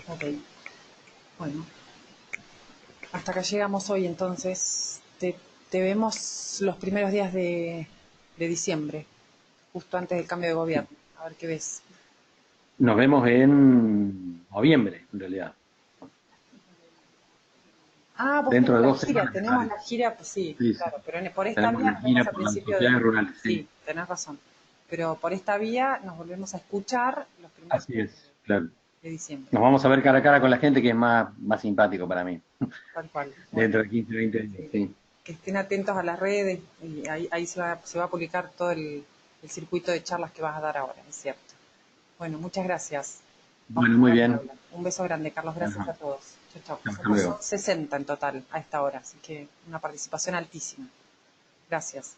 Ok. Bueno, hasta acá llegamos hoy, entonces te vemos los primeros días de diciembre, justo antes del cambio de gobierno. A ver qué ves. Nos vemos en noviembre, en realidad. Ah, vos Dentro tenés de la 2 gira, semanas. tenemos la gira, pues sí, Sí, sí. claro, pero por esta Tenemos vía una nos gira vemos a por las principio sociedades de... rurales, Sí, sí. tenés razón. Pero por esta vía nos volvemos a escuchar los primeros Así días es, claro. de diciembre, Nos vamos a ver cara a cara con la gente, que es más simpático para mí. tal cual. Bueno, Dentro de 15, 20 años, sí. sí. Que estén atentos a las redes y ahí se va a publicar todo el circuito de charlas que vas a dar ahora, es cierto. Bueno, muchas gracias. Vamos Bueno, a muy volver a bien. hablar. Un beso grande, Carlos. Gracias a Ajá. todos. Chao, chao. Hasta Somos luego. 60 en total a esta hora, así que una participación altísima. Gracias.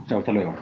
Chao, hasta luego.